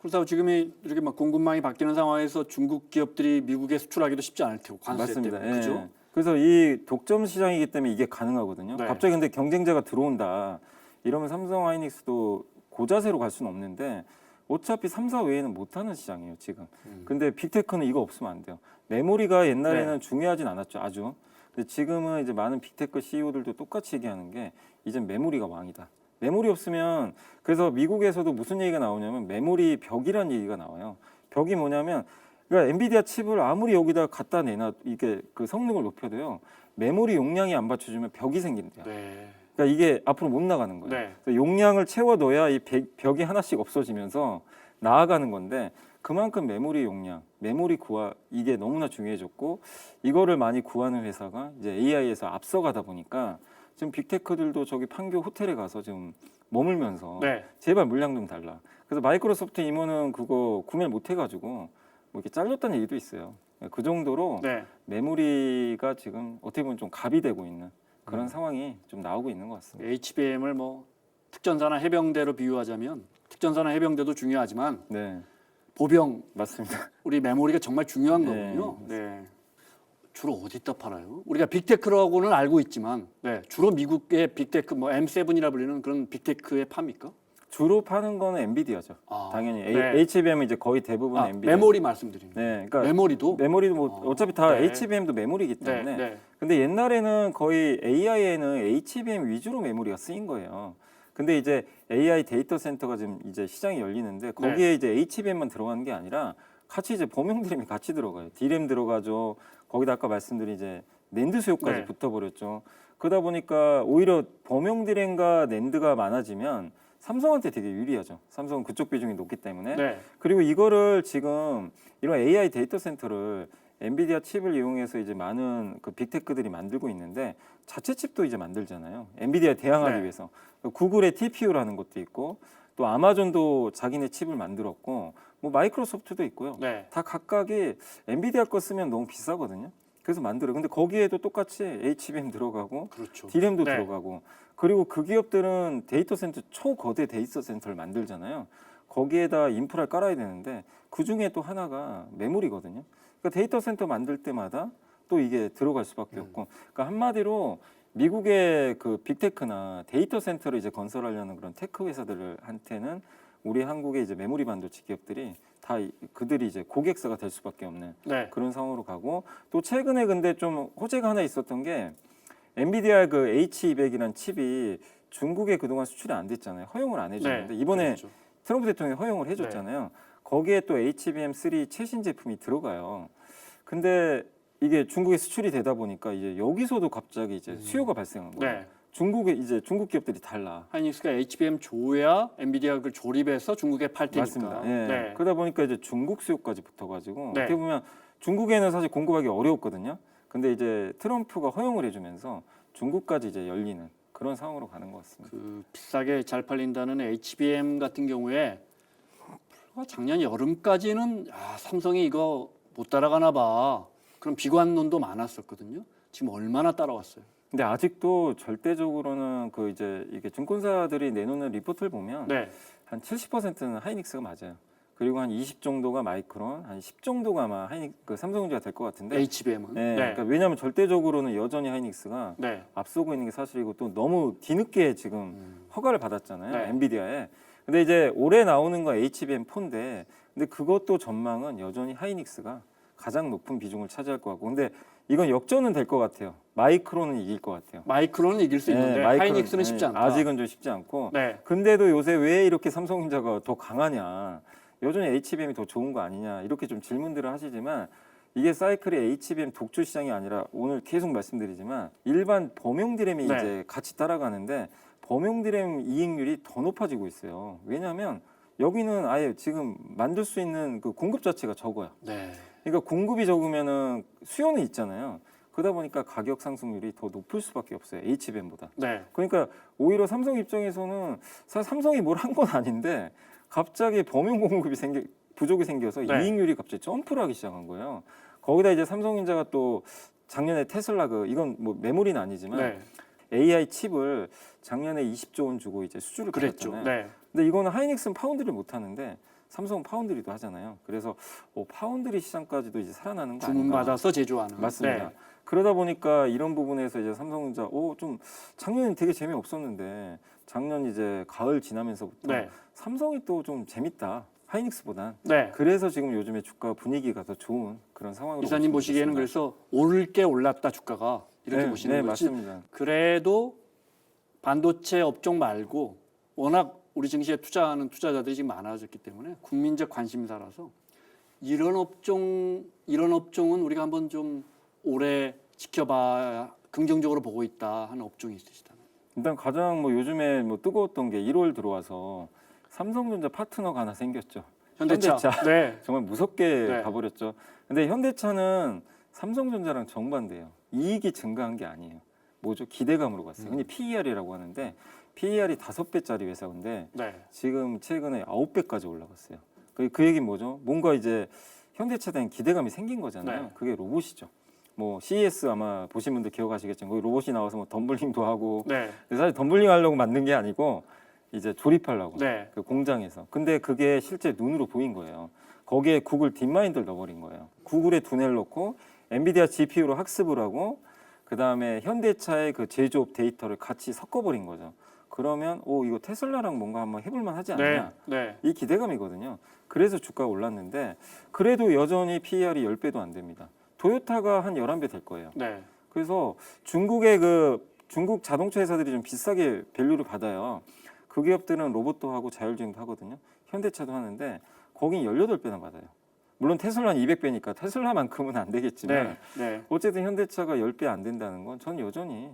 Speaker 1: 그렇다고 지금이 이렇게 막 공급망이 바뀌는 상황에서 중국 기업들이 미국에 수출하기도 쉽지 않을 테고 관세
Speaker 3: 맞습니다.
Speaker 1: 때문에 그죠?
Speaker 3: 예. 그래서 이 독점 시장이기 때문에 이게 가능하거든요.
Speaker 1: 네.
Speaker 3: 갑자기 근데 경쟁자가 들어온다. 이러면 삼성 하이닉스도 고자세로 갈 수는 없는데 어차피 3사 외에는 못하는 시장이에요 지금. 근데 빅테크는 이거 없으면 안 돼요. 메모리가 옛날에는 중요하진 않았죠 아주. 근데 지금은 이제 많은 빅테크 CEO들도 똑같이 얘기하는 게 이젠 메모리가 왕이다. 메모리 없으면 그래서 미국에서도 무슨 얘기가 나오냐면 메모리 벽이라는 얘기가 나와요. 벽이 뭐냐면 그러니까 엔비디아 칩을 아무리 여기다 갖다 내놔 이게 그 성능을 높여도요 메모리 용량이 안 받쳐주면 벽이 생긴대요.
Speaker 1: 네.
Speaker 3: 그러니까 이게 앞으로 못 나가는 거예요.
Speaker 1: 네.
Speaker 3: 그래서 용량을 채워 넣어야 이 벽이 하나씩 없어지면서 나아가는 건데 그만큼 메모리 용량, 메모리 구하 이게 너무나 중요해졌고 이거를 많이 구하는 회사가 이제 AI에서 앞서가다 보니까 지금 빅테크들도 저기 판교 호텔에 가서 지금 머물면서
Speaker 1: 네.
Speaker 3: 제발 물량 좀 달라. 그래서 마이크로소프트 임원은 그거 구매를 못 해가지고 뭐 이렇게 잘렸다는 얘기도 있어요. 그 정도로
Speaker 1: 네.
Speaker 3: 메모리가 지금 어떻게 보면 좀 갑이 되고 있는 그런 상황이 좀 나오고 있는 것 같습니다.
Speaker 1: HBM을 뭐 특전사나 해병대로 비유하자면 특전사나 해병대도 중요하지만
Speaker 3: 네,
Speaker 1: 보병
Speaker 3: 맞습니다.
Speaker 1: 우리 메모리가 정말 중요한
Speaker 3: 네,
Speaker 1: 거군요. 네. 주로 어디다 팔아요? 우리가 빅테크라고는 알고 있지만 주로 미국의 빅테크 뭐 M7이라 불리는 그런 빅테크에 팝니까?
Speaker 3: 주로 파는 거는 엔비디아죠.
Speaker 1: 아,
Speaker 3: 당연히
Speaker 1: 네.
Speaker 3: HBM은 이제 거의 대부분 엔비디아.
Speaker 1: 메모리 말씀드리는 거예요.
Speaker 3: 네, 그러니까
Speaker 1: 메모리도
Speaker 3: 메모리도 뭐 어차피 다
Speaker 1: 네.
Speaker 3: HBM도 메모리이기 때문에.
Speaker 1: 네.
Speaker 3: 근데 옛날에는 거의 AI에는 HBM 위주로 메모리가 쓰인 거예요. 근데 이제 AI 데이터 센터가 지금 이제 시장이 열리는데 거기에 이제 HBM만 들어가는 게 아니라 같이 이제 범용 DRAM이 같이 들어가요. DRAM 들어가죠. 거기다 아까 말씀드린 이제 낸드 수요까지
Speaker 1: 네.
Speaker 3: 붙어버렸죠. 그러다 보니까 오히려 범용 DRAM과 낸드가 많아지면 삼성한테 되게 유리하죠. 삼성은 그쪽 비중이 높기 때문에.
Speaker 1: 네.
Speaker 3: 그리고 이거를 지금 이런 AI 데이터 센터를 엔비디아 칩을 이용해서 이제 많은 그 빅테크들이 만들고 있는데 자체 칩도 이제 만들잖아요. 엔비디아에 대항하기
Speaker 1: 네.
Speaker 3: 위해서. 구글의 TPU라는 것도 있고 또 아마존도 자기네 칩을 만들었고 뭐 마이크로소프트도 있고요.
Speaker 1: 네.
Speaker 3: 다 각각이 엔비디아 거 쓰면 너무 비싸거든요. 그래서 만들어요. 근데 거기에도 똑같이 HBM 들어가고
Speaker 1: 그렇죠.
Speaker 3: DRAM도
Speaker 1: 네.
Speaker 3: 들어가고 그리고 그 기업들은 데이터 센터 초거대 데이터 센터를 만들잖아요. 거기에다 인프라를 깔아야 되는데 그 중에 또 하나가 메모리거든요. 그러니까 데이터 센터 만들 때마다 또 이게 들어갈 수밖에 없고 그러니까 한마디로 미국의 그 빅테크나 데이터 센터를 이제 건설하려는 그런 테크 회사들한테는 우리 한국의 이제 메모리 반도체 기업들이 다 그들이 이제 고객사가 될 수밖에 없는
Speaker 1: 네.
Speaker 3: 그런 상황으로 가고 또 최근에 근데 좀 호재가 하나 있었던 게 엔비디아 그 H200이라는 칩이 중국에 그동안 수출이 안 됐잖아요. 허용을 안 해줬는데 이번에
Speaker 1: 그렇죠.
Speaker 3: 트럼프 대통령이 허용을 해줬잖아요. 거기에 또 HBM3 최신 제품이 들어가요. 근데 이게 중국에 수출이 되다 보니까 이제 여기서도 갑자기 이제 수요가 발생한 거예요.
Speaker 1: 네.
Speaker 3: 중국에 이제 중국 기업들이 달라.
Speaker 1: 하이닉스가 HBM 줘야 엔비디아 그걸 조립해서 중국에 팔 테니까.
Speaker 3: 맞습니다. 예.
Speaker 1: 네.
Speaker 3: 그러다 보니까 이제 중국 수요까지 붙어가지고
Speaker 1: 네.
Speaker 3: 어떻게 보면 중국에는 사실 공급하기 어려웠거든요. 근데 이제 트럼프가 허용을 해주면서 중국까지 이제 열리는 그런 상황으로 가는 것 같습니다.
Speaker 1: 그 비싸게 잘 팔린다는 HBM 같은 경우에 작년 여름까지는 삼성이 이거 못 따라가나 봐. 그런 비관론도 많았었거든요. 지금 얼마나 따라왔어요?
Speaker 3: 근데 아직도 절대적으로는 그 이제 이게 증권사들이 내놓는 리포트를 보면
Speaker 1: 네.
Speaker 3: 한 70%는 하이닉스가 맞아요. 그리고 한 20 정도가 마이크론, 한 10 정도가 아마 그 삼성전자가 될 것 같은데.
Speaker 1: HBM은.
Speaker 3: 네.
Speaker 1: 네.
Speaker 3: 그러니까 왜냐하면 절대적으로는 여전히 하이닉스가
Speaker 1: 네.
Speaker 3: 앞서고 있는 게 사실이고 또 너무 뒤늦게 지금 허가를 받았잖아요.
Speaker 1: 네.
Speaker 3: 엔비디아에. 근데 이제 올해 나오는 건 HBM4인데 근데 그것도 전망은 여전히 하이닉스가 가장 높은 비중을 차지할 것 같고 근데 이건 역전은 될 것 같아요. 마이크론은 이길 것 같아요.
Speaker 1: 마이크론은 이길 수 있는데
Speaker 3: 마이크론,
Speaker 1: 하이닉스는 쉽지 않다.
Speaker 3: 아직은 좀 쉽지 않고.
Speaker 1: 네.
Speaker 3: 근데도 요새 왜 이렇게 삼성전자가 더 강하냐? 여전히 HBM이 더 좋은 거 아니냐? 이렇게 좀 질문들을 하시지만 이게 사이클이 HBM 독주 시장이 아니라 오늘 계속 말씀드리지만 일반 범용 디램이
Speaker 1: 네.
Speaker 3: 이제 같이 따라가는데 범용 디램 이익률이 더 높아지고 있어요. 왜냐하면 여기는 아예 지금 만들 수 있는 그 공급 자체가 적어요.
Speaker 1: 네.
Speaker 3: 그러니까 공급이 적으면은 수요는 있잖아요. 그러다 보니까 가격 상승률이 더 높을 수밖에 없어요. HBM보다.
Speaker 1: 네.
Speaker 3: 그러니까 오히려 삼성 입장에서는 사실 삼성이 뭘 한 건 아닌데 갑자기 범용 공급이 부족이 생겨서
Speaker 1: 네.
Speaker 3: 이익률이 갑자기 점프를 하기 시작한 거예요. 거기다 이제 삼성전자가 또 작년에 테슬라 이건 뭐 메모리는 아니지만
Speaker 1: 네.
Speaker 3: AI 칩을 작년에 20조 원 주고 이제 수주를
Speaker 1: 그랬죠.
Speaker 3: 받았잖아요.
Speaker 1: 네.
Speaker 3: 근데 이거는 하이닉스는 파운드를 못 하는데 삼성 파운드리도 하잖아요. 그래서 파운드리 시장까지도 이제 살아나는 거
Speaker 1: 주문
Speaker 3: 아닌가.
Speaker 1: 받아서 제조하는.
Speaker 3: 맞습니다.
Speaker 1: 네.
Speaker 3: 그러다 보니까 이런 부분에서 이제 삼성전자 좀 작년엔 되게 재미없었는데 작년 이제 가을 지나면서부터
Speaker 1: 네.
Speaker 3: 삼성이 또 좀 재밌다. 하이닉스보단.
Speaker 1: 네.
Speaker 3: 그래서 지금 요즘에 주가 분위기가 더 좋은 그런 상황으로
Speaker 1: 이사님 보시기에는 그래서 오를 게 올랐다 주가가 이렇게
Speaker 3: 네,
Speaker 1: 보시는
Speaker 3: 네,
Speaker 1: 거지.
Speaker 3: 맞습니다.
Speaker 1: 그래도 반도체 업종 말고 워낙 우리 증시에 투자하는 투자자들이 지금 많아졌기 때문에 국민적 관심사라서 이런 업종은 우리가 한번 좀 오래 지켜봐야 긍정적으로 보고 있다 하는 업종이 있으시다면.
Speaker 3: 일단 가장 뭐 요즘에 뭐 뜨거웠던 게 1월 들어와서 삼성전자 파트너가 하나 생겼죠.
Speaker 1: 현대차. 네.
Speaker 3: 정말 무섭게
Speaker 1: 네.
Speaker 3: 가버렸죠. 근데 현대차는 삼성전자랑 정반대예요. 이익이 증가한 게 아니에요. 뭐죠? 기대감으로 갔어요. 흔히 PER이라고 하는데 PER이 5배짜리 회사인데
Speaker 1: 네.
Speaker 3: 지금 최근에 9배까지 올라갔어요. 그 얘기는 뭐죠? 뭔가 이제 현대차에 대한 기대감이 생긴 거잖아요.
Speaker 1: 네.
Speaker 3: 그게 로봇이죠. 뭐 CES 아마 보신 분들 기억하시겠지만 거기 로봇이 나와서 뭐 덤블링도 하고
Speaker 1: 네.
Speaker 3: 근데 사실 덤블링 하려고 만든 게 아니고 이제 조립하려고
Speaker 1: 네.
Speaker 3: 그 공장에서. 근데 그게 실제 눈으로 보인 거예요. 거기에 구글 딥마인드를 넣어버린 거예요. 구글에 두뇌를 넣고 엔비디아 GPU로 학습을 하고 그 다음에 현대차의 그 제조업 데이터를 같이 섞어버린 거죠. 그러면 이거 테슬라랑 뭔가 한번 해볼만 하지 않냐.
Speaker 1: 네.
Speaker 3: 이 기대감이거든요. 그래서 주가가 올랐는데 그래도 여전히 PER이 10배도 안 됩니다. 토요타가 한 11배 될 거예요.
Speaker 1: 네.
Speaker 3: 그래서 중국 자동차 회사들이 좀 비싸게 밸류를 받아요. 그 기업들은 로봇도 하고 자율주행도 하거든요. 현대차도 하는데 거긴 18배나 받아요. 물론 테슬라는 200배니까 테슬라만큼은 안 되겠지만
Speaker 1: 네. 네.
Speaker 3: 어쨌든 현대차가 10배 안 된다는 건 전 여전히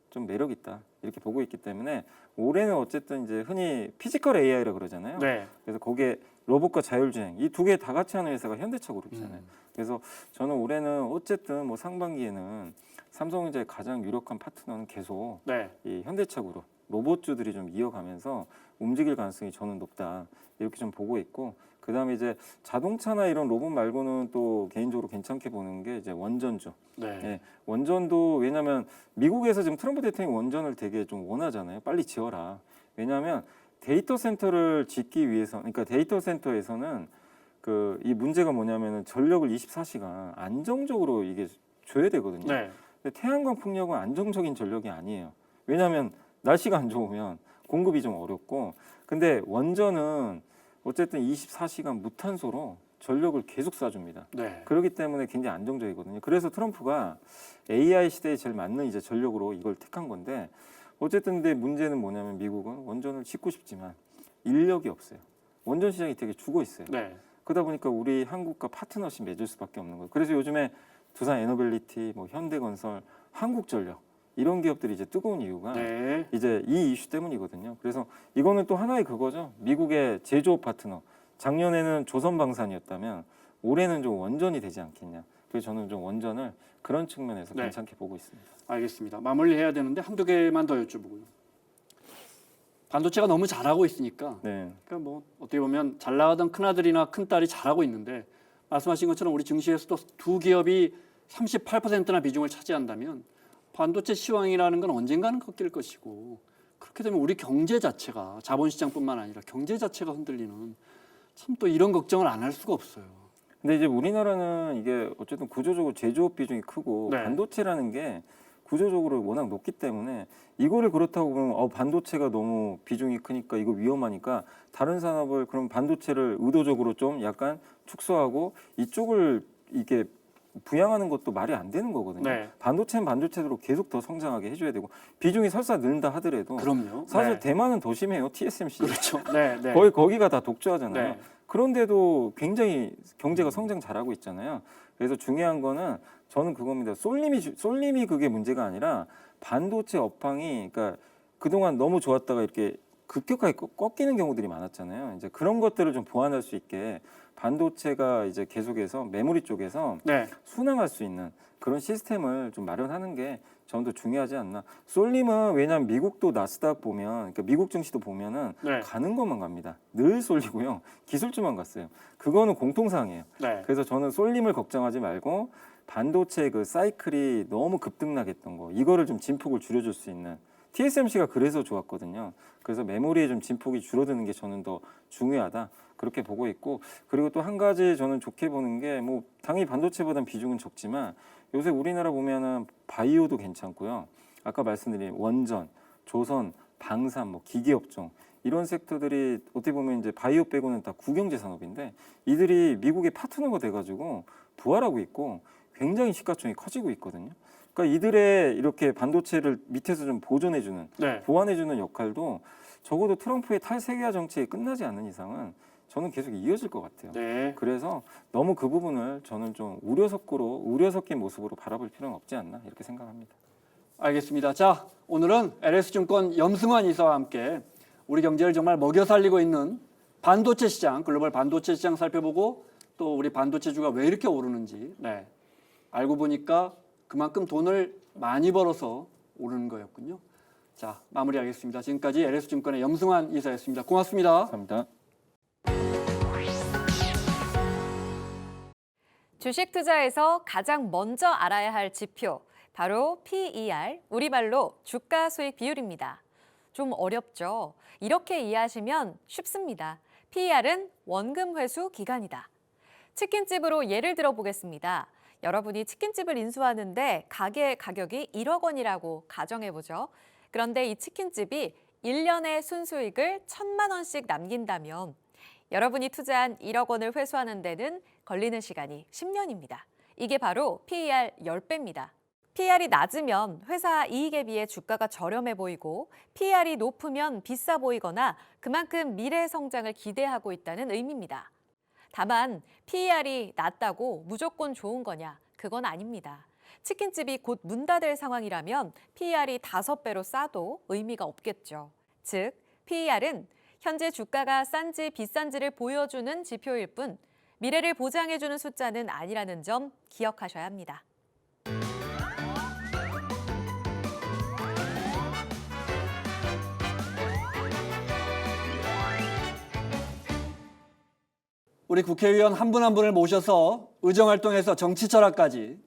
Speaker 3: 좀 매력 있다 이렇게 보고 있기 때문에 올해는 어쨌든 이제 흔히 피지컬 AI라 그러잖아요.
Speaker 1: 네.
Speaker 3: 그래서 거기에 로봇과 자율주행 이 두 개 다 같이 하는 회사가 현대차 그룹이잖아요. 그래서 저는 올해는 어쨌든 뭐 상반기에는 삼성전자의 가장 유력한 파트너는 계속
Speaker 1: 네.
Speaker 3: 이 현대차 그룹 로봇주들이 좀 이어가면서 움직일 가능성이 저는 높다 이렇게 좀 보고 있고 그다음에 이제 자동차나 이런 로봇 말고는 또 개인적으로 괜찮게 보는 게 이제 원전주.
Speaker 1: 네.
Speaker 3: 예, 원전도 왜냐하면 미국에서 지금 트럼프 대통령이 원전을 되게 좀 원하잖아요. 빨리 지어라. 왜냐하면 데이터 센터를 짓기 위해서, 그러니까 데이터 센터에서는 이 문제가 뭐냐면은 전력을 24시간 안정적으로 이게 줘야 되거든요.
Speaker 1: 네.
Speaker 3: 근데 태양광 풍력은 안정적인 전력이 아니에요. 왜냐하면 날씨가 안 좋으면 공급이 좀 어렵고, 근데 원전은 어쨌든 24시간 무탄소로 전력을 계속 쏴줍니다.
Speaker 1: 네.
Speaker 3: 그렇기 때문에 굉장히 안정적이거든요. 그래서 트럼프가 AI 시대에 제일 맞는 이제 전력으로 이걸 택한 건데 어쨌든 근데 문제는 뭐냐면 미국은 원전을 짓고 싶지만 인력이 없어요. 원전 시장이 되게 죽어 있어요.
Speaker 1: 네.
Speaker 3: 그러다 보니까 우리 한국과 파트너십 맺을 수밖에 없는 거예요. 그래서 요즘에 두산 에너빌리티, 뭐 현대건설, 한국전력 이런 기업들이 이제 뜨거운 이유가
Speaker 1: 네.
Speaker 3: 이제 이 이슈 때문이거든요. 그래서 이거는 또 하나의 그거죠. 미국의 제조업 파트너. 작년에는 조선방산이었다면 올해는 좀 원전이 되지 않겠냐. 그래서 저는 좀 원전을 그런 측면에서
Speaker 1: 네.
Speaker 3: 괜찮게 보고 있습니다.
Speaker 1: 알겠습니다. 마무리해야 되는데 한두 개만 더 여쭤보고요. 반도체가 너무 잘하고 있으니까
Speaker 3: 네.
Speaker 1: 그러니까 뭐 어떻게 보면 잘 나가던 큰아들이나 큰딸이 잘하고 있는데 말씀하신 것처럼 우리 증시에서도 두 기업이 38%나 비중을 차지한다면 반도체 시황이라는 건 언젠가는 꺾일 것이고 그렇게 되면 우리 경제 자체가 자본시장뿐만 아니라 경제 자체가 흔들리는 참 또 이런 걱정을 안 할 수가 없어요.
Speaker 3: 근데 이제 우리나라는 이게 어쨌든 구조적으로 제조업 비중이 크고
Speaker 1: 네.
Speaker 3: 반도체라는 게 구조적으로 워낙 높기 때문에 이거를 그렇다고 보면 반도체가 너무 비중이 크니까 이거 위험하니까 다른 산업을 그럼 반도체를 의도적으로 좀 약간 축소하고 이쪽을 이게 부양하는 것도 말이 안 되는 거거든요.
Speaker 1: 네.
Speaker 3: 반도체는 반도체대로 계속 더 성장하게 해줘야 되고 비중이 설사 늘다 하더라도
Speaker 1: 그럼요.
Speaker 3: 사실
Speaker 1: 네.
Speaker 3: 대만은 더 심해요. TSMC.
Speaker 1: 그렇죠. 네, 네.
Speaker 3: 거의 거기가 다 독주하잖아요.
Speaker 1: 네.
Speaker 3: 그런데도 굉장히 경제가 성장 잘하고 있잖아요. 그래서 중요한 거는 저는 그겁니다. 쏠림이 그게 문제가 아니라 반도체 업황이 그러니까 그동안 너무 좋았다가 이렇게 급격하게 꺾이는 경우들이 많았잖아요. 이제 그런 것들을 좀 보완할 수 있게 반도체가 이제 계속해서 메모리 쪽에서
Speaker 1: 네.
Speaker 3: 순항할 수 있는 그런 시스템을 좀 마련하는 게 저는 더 중요하지 않나. 쏠림은 왜냐하면 미국도 나스닥 보면, 그러니까 미국 증시도 보면은
Speaker 1: 네.
Speaker 3: 가는 것만 갑니다. 늘 쏠리고요. 기술주만 갔어요. 그거는 공통사항이에요.
Speaker 1: 네.
Speaker 3: 그래서 저는 쏠림을 걱정하지 말고 반도체 그 사이클이 너무 급등락했던 거, 이거를 좀 진폭을 줄여줄 수 있는 TSMC가 그래서 좋았거든요. 그래서 메모리의 좀 진폭이 줄어드는 게 저는 더 중요하다. 그렇게 보고 있고, 그리고 또 한 가지 저는 좋게 보는 게 뭐 당연히 반도체보다는 비중은 적지만 요새 우리나라 보면은 바이오도 괜찮고요. 아까 말씀드린 원전, 조선, 방산, 뭐 기계업종 이런 섹터들이 어떻게 보면 이제 바이오 빼고는 다 국영재 산업인데 이들이 미국의 파트너가 돼가지고 부활하고 있고 굉장히 시가총이 커지고 있거든요. 그러니까 이들의 이렇게 반도체를 밑에서 좀 보존해주는,
Speaker 1: 네.
Speaker 3: 보완해주는 역할도 적어도 트럼프의 탈세계화 정책이 끝나지 않는 이상은 저는 계속 이어질 것 같아요.
Speaker 1: 네.
Speaker 3: 그래서 너무 그 부분을 저는 좀 우려 섞인 모습으로 바라볼 필요는 없지 않나 이렇게 생각합니다.
Speaker 1: 알겠습니다. 자, 오늘은 LS증권 염승환 이사와 함께 우리 경제를 정말 먹여 살리고 있는 반도체 시장, 글로벌 반도체 시장 살펴보고 또 우리 반도체주가 왜 이렇게 오르는지 알고 보니까 그만큼 돈을 많이 벌어서 오르는 거였군요. 자, 마무리하겠습니다. 지금까지 LS증권의 염승환 이사였습니다. 고맙습니다.
Speaker 3: 감사합니다.
Speaker 4: 주식 투자에서 가장 먼저 알아야 할 지표, 바로 PER, 우리말로 주가 수익 비율입니다. 좀 어렵죠? 이렇게 이해하시면 쉽습니다. PER은 원금 회수 기간이다. 치킨집으로 예를 들어 보겠습니다. 여러분이 치킨집을 인수하는데 가게 가격이 1억 원이라고 가정해보죠. 그런데 이 치킨집이 1년의 순수익을 1,000만 원씩 남긴다면 여러분이 투자한 1억 원을 회수하는 데는 걸리는 시간이 10년입니다. 이게 바로 PER 10배입니다. PER이 낮으면 회사 이익에 비해 주가가 저렴해 보이고 PER이 높으면 비싸 보이거나 그만큼 미래 성장을 기대하고 있다는 의미입니다. 다만 PER이 낮다고 무조건 좋은 거냐? 그건 아닙니다. 치킨집이 곧 문 닫을 상황이라면 PER이 5배로 싸도 의미가 없겠죠. 즉, PER은 현재 주가가 싼지 비싼지를 보여주는 지표일 뿐 미래를 보장해주는 숫자는 아니라는 점 기억하셔야 합니다.
Speaker 1: 우리 국회의원 한 분 한 분을 모셔서 의정활동에서 정치 철학까지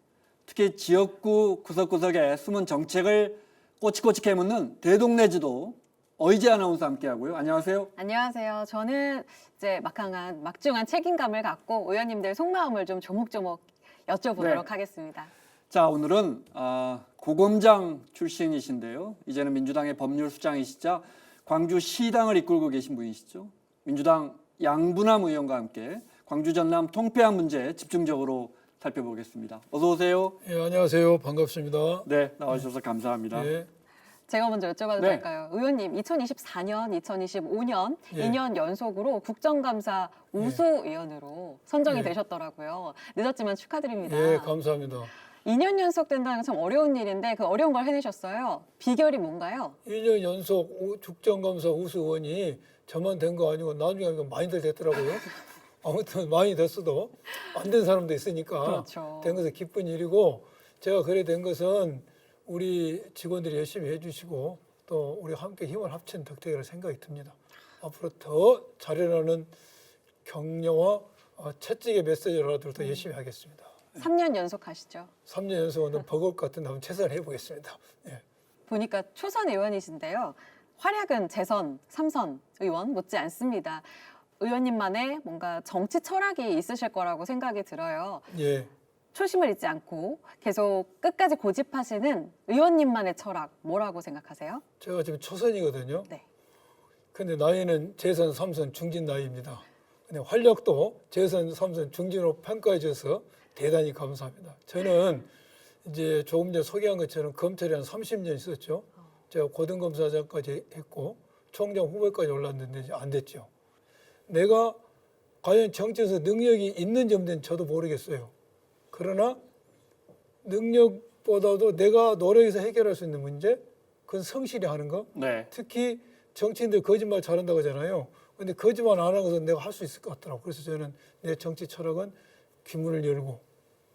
Speaker 1: 특히 지역구 구석구석에 숨은 정책을 꼬치꼬치 캐묻는 대동네지도 어이지 아나운서 함께하고요. 안녕하세요.
Speaker 5: 안녕하세요. 저는 이제 막중한 책임감을 갖고 의원님들 속마음을 좀 조목조목 여쭤보도록 하겠습니다.
Speaker 1: 자, 오늘은 고검장 출신이신데요. 이제는 민주당의 법률수장이시자 광주시당을 이끌고 계신 분이시죠. 민주당 양분남 의원과 함께 광주 전남 통폐합 문제 집중적으로 살펴보겠습니다. 어서 오세요.
Speaker 6: 예, 안녕하세요. 반갑습니다.
Speaker 1: 네, 나와주셔서 감사합니다.
Speaker 6: 예,
Speaker 5: 제가 먼저 여쭤봐도
Speaker 1: 네.
Speaker 5: 될까요? 의원님, 2024년, 2025년
Speaker 6: 예.
Speaker 5: 2년 연속으로 국정감사 우수위원으로 선정이
Speaker 6: 예.
Speaker 5: 되셨더라고요. 늦었지만 축하드립니다.
Speaker 6: 예, 감사합니다.
Speaker 5: 2년 연속 된다는 건 참 어려운 일인데 그 어려운 걸 해내셨어요. 비결이 뭔가요?
Speaker 6: 2년 연속 국정감사 우수원이 저만 된 거 아니고 나중에 많이들 됐더라고요. 아무튼 많이 됐어도 안 된 사람도 있으니까
Speaker 5: 그렇죠.
Speaker 6: 된 것은 기쁜 일이고 제가 그래 된 것은 우리 직원들이 열심히 해주시고 또 우리 함께 힘을 합친 덕택이라 생각이 듭니다. 앞으로 더 잘해라는 격려와 채찍의 메시지라도 더 열심히 하겠습니다.
Speaker 5: 3년 연속 하시죠.
Speaker 6: 3년 연속은 버거울 것 같은데 한번 최선을 해보겠습니다. 예.
Speaker 5: 보니까 초선 의원이신데요. 활약은 재선, 3선 의원 못지 않습니다. 의원님만의 뭔가 정치 철학이 있으실 거라고 생각이 들어요.
Speaker 6: 예.
Speaker 5: 초심을 잃지 않고 계속 끝까지 고집하시는 의원님만의 철학 뭐라고 생각하세요?
Speaker 6: 제가 지금 초선이거든요.
Speaker 5: 네.
Speaker 6: 근데 나이는 재선, 3선 중진 나이입니다. 근데 활력도 재선, 3선 중진으로 평가해 주셔서 대단히 감사합니다. 저는 이제 조금 전에 소개한 것처럼 검찰에 한 30년 있었죠. 제가 고등검사장까지 했고 총장 후보까지 올랐는데 이제 안 됐죠. 내가 과연 정치에서 능력이 있는지 없는지 저도 모르겠어요. 그러나 능력보다도 내가 노력해서 해결할 수 있는 문제, 그건 성실히 하는 거.
Speaker 1: 네.
Speaker 6: 특히 정치인들 거짓말 잘한다고 하잖아요. 근데 거짓말 안 하고서 내가 할 수 있을 것 같더라고요. 그래서 저는 내 정치 철학은 귀문을 열고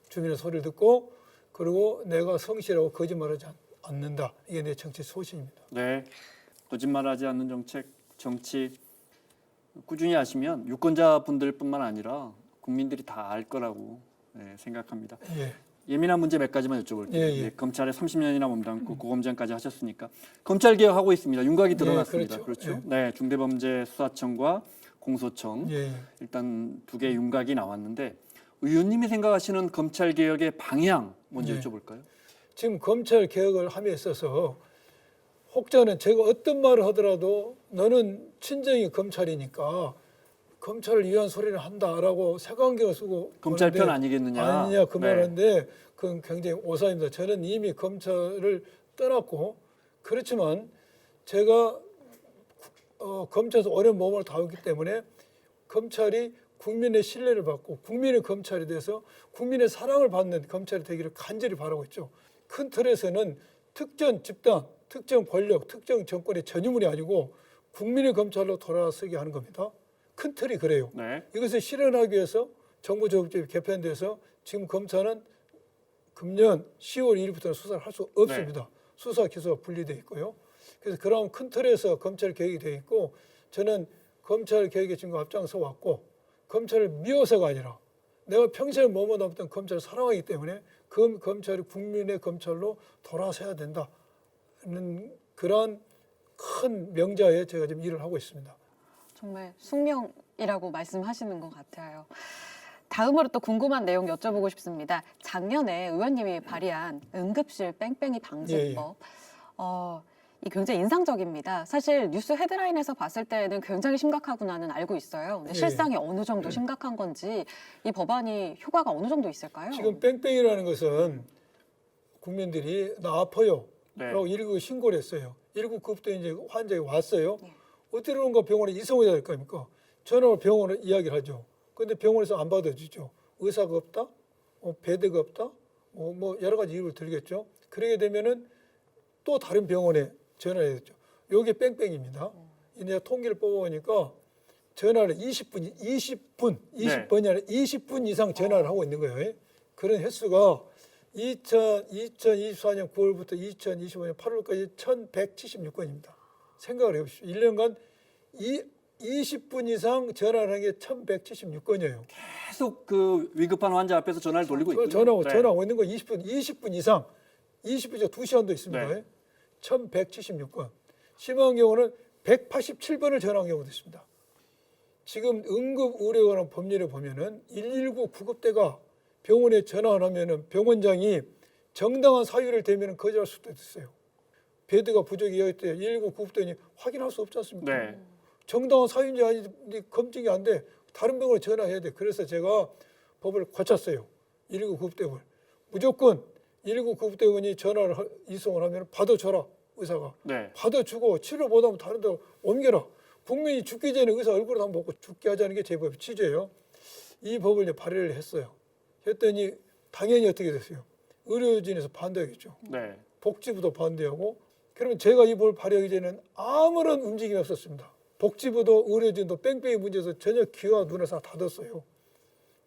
Speaker 6: 주민의 소리를 듣고 그리고 내가 성실하고 거짓말하지 않는다. 이게 내 정치 소신입니다.
Speaker 1: 네. 거짓말하지 않는 정치 꾸준히 하시면 유권자분들뿐만 아니라 국민들이 다 알 거라고 생각합니다.
Speaker 6: 예.
Speaker 1: 예민한 문제 몇 가지만 여쭤볼게요.
Speaker 6: 예, 예.
Speaker 1: 검찰에 30년이나 몸담고 고검장까지 하셨으니까 검찰 개혁하고 있습니다. 윤곽이 드러났습니다.
Speaker 6: 그렇죠.
Speaker 1: 그렇죠?
Speaker 6: 예.
Speaker 1: 네, 중대범죄수사청과 공소청
Speaker 6: 예.
Speaker 1: 일단 두 개 윤곽이 나왔는데 의원님이 생각하시는 검찰 개혁의 방향 먼저
Speaker 6: 예.
Speaker 1: 여쭤볼까요?
Speaker 6: 지금 검찰 개혁을 함에 있어서 혹자는 제가 어떤 말을 하더라도 너는 친정이 검찰이니까 검찰을 위한 소리를 한다라고 색안경을 쓰고
Speaker 1: 검찰 편
Speaker 6: 보는데
Speaker 1: 아니겠느냐?
Speaker 6: 아니냐 그
Speaker 1: 네.
Speaker 6: 말인데 그건 굉장히 오산입니다. 저는 이미 검찰을 떠났고 그렇지만 제가 검찰에서 오랜 몸을 다했기 때문에 검찰이 국민의 신뢰를 받고 국민의 검찰이 돼서 국민의 사랑을 받는 검찰이 되기를 간절히 바라고 있죠. 큰 틀에서는 특정 집단, 특정 권력, 특정 정권의 전유물이 아니고 국민의 검찰로 돌아서게 하는 겁니다. 큰 틀이 그래요.
Speaker 1: 네.
Speaker 6: 이것을 실현하기 위해서 정부조직법이 개편돼서 지금 검찰은 금년 10월 1일부터는 수사를 할 수 없습니다. 수사 기소가 분리되어 있고요. 그래서 그런 큰 틀에서 검찰 개혁이 되어 있고 저는 검찰 개혁에 지금 앞장서 왔고 검찰을 미워서가 아니라 내가 평생 머무르던 검찰을 사랑하기 때문에 그 검찰이 국민의 검찰로 돌아서야 된다는 그런 큰 명자에 제가 지금 일을 하고 있습니다.
Speaker 5: 정말 숙명이라고 말씀하시는 것 같아요. 다음으로 또 궁금한 내용 여쭤보고 싶습니다. 작년에 의원님이 발의한 응급실 뺑뺑이 방지법. 이 굉장히 인상적입니다. 사실 뉴스 헤드라인에서 봤을 때는 굉장히 심각하구나는 알고 있어요. 근데
Speaker 6: 예.
Speaker 5: 실상이 어느 정도 심각한 건지 이 법안이 효과가 어느 정도 있을까요?
Speaker 6: 지금 뺑뺑이라는 것은 국민들이 나 아파요
Speaker 1: 네.
Speaker 6: 라고 119 신고를 했어요. 119부터 이제 환자가 왔어요.
Speaker 5: 네.
Speaker 6: 어떻게 그런가 병원에 이송해야 될 겁니까? 전화로 병원에 이야기를 하죠. 근데 병원에서 안 받아주죠. 의사가 없다, 베드가 없다, 뭐 여러 가지 이유를 들겠죠. 그러게 되면은 또 다른 병원에 전화를 했죠. 여기 뺑뺑입니다. 이제 통계를 뽑아보니까 전화를 20분이 아니라 20분 이상 전화를 하고 있는 거예요. 그런 횟수가 2024년 9월부터 2025년 8월까지 1176건입니다. 생각을 해보십시오. 1년간 20분 이상 전화를 한 게 1176건이에요.
Speaker 1: 계속 그 위급한 환자 앞에서 전화를 돌리고 있고요.
Speaker 6: 전화하고 있는 거 20분 이상, 20분 이상 2시간도 있습니다.
Speaker 1: 네.
Speaker 6: 1176건. 심한 경우는 187번을 전화한 경우도 있습니다. 지금 응급의료관한 법률에 보면은 119 구급대가 병원에 전화를 하면은 병원장이 정당한 사유를 대면 거절할 수도 있어요. 베드가 부족이 이야기할 때 119 구급대니 확인할 수 없지 않습니까?
Speaker 1: 네.
Speaker 6: 정당한 사유인지 아닌지 검증이 안 돼. 다른 병원에 전화해야 돼. 그래서 제가 법을 고쳤어요. 119 구급대원. 무조건 119 구급대원이 전화를 이송을 하면 받아줘라. 의사가.
Speaker 1: 네.
Speaker 6: 받아주고 치료 못하면 다른 데 옮겨라. 국민이 죽기 전에 의사 얼굴을 한번 보고 죽게 하자는 게 제 법의 취지예요. 이 법을 이제 발의를 했어요. 했더니 당연히 어떻게 됐어요? 의료진에서 반대하겠죠.
Speaker 1: 네.
Speaker 6: 복지부도 반대하고 그러면 제가 이 법을 발의하기 전에는 아무런 움직임이 없었습니다. 복지부도 의료진도 뺑뺑이 문제에서 전혀 귀와 눈을 다 닫았어요.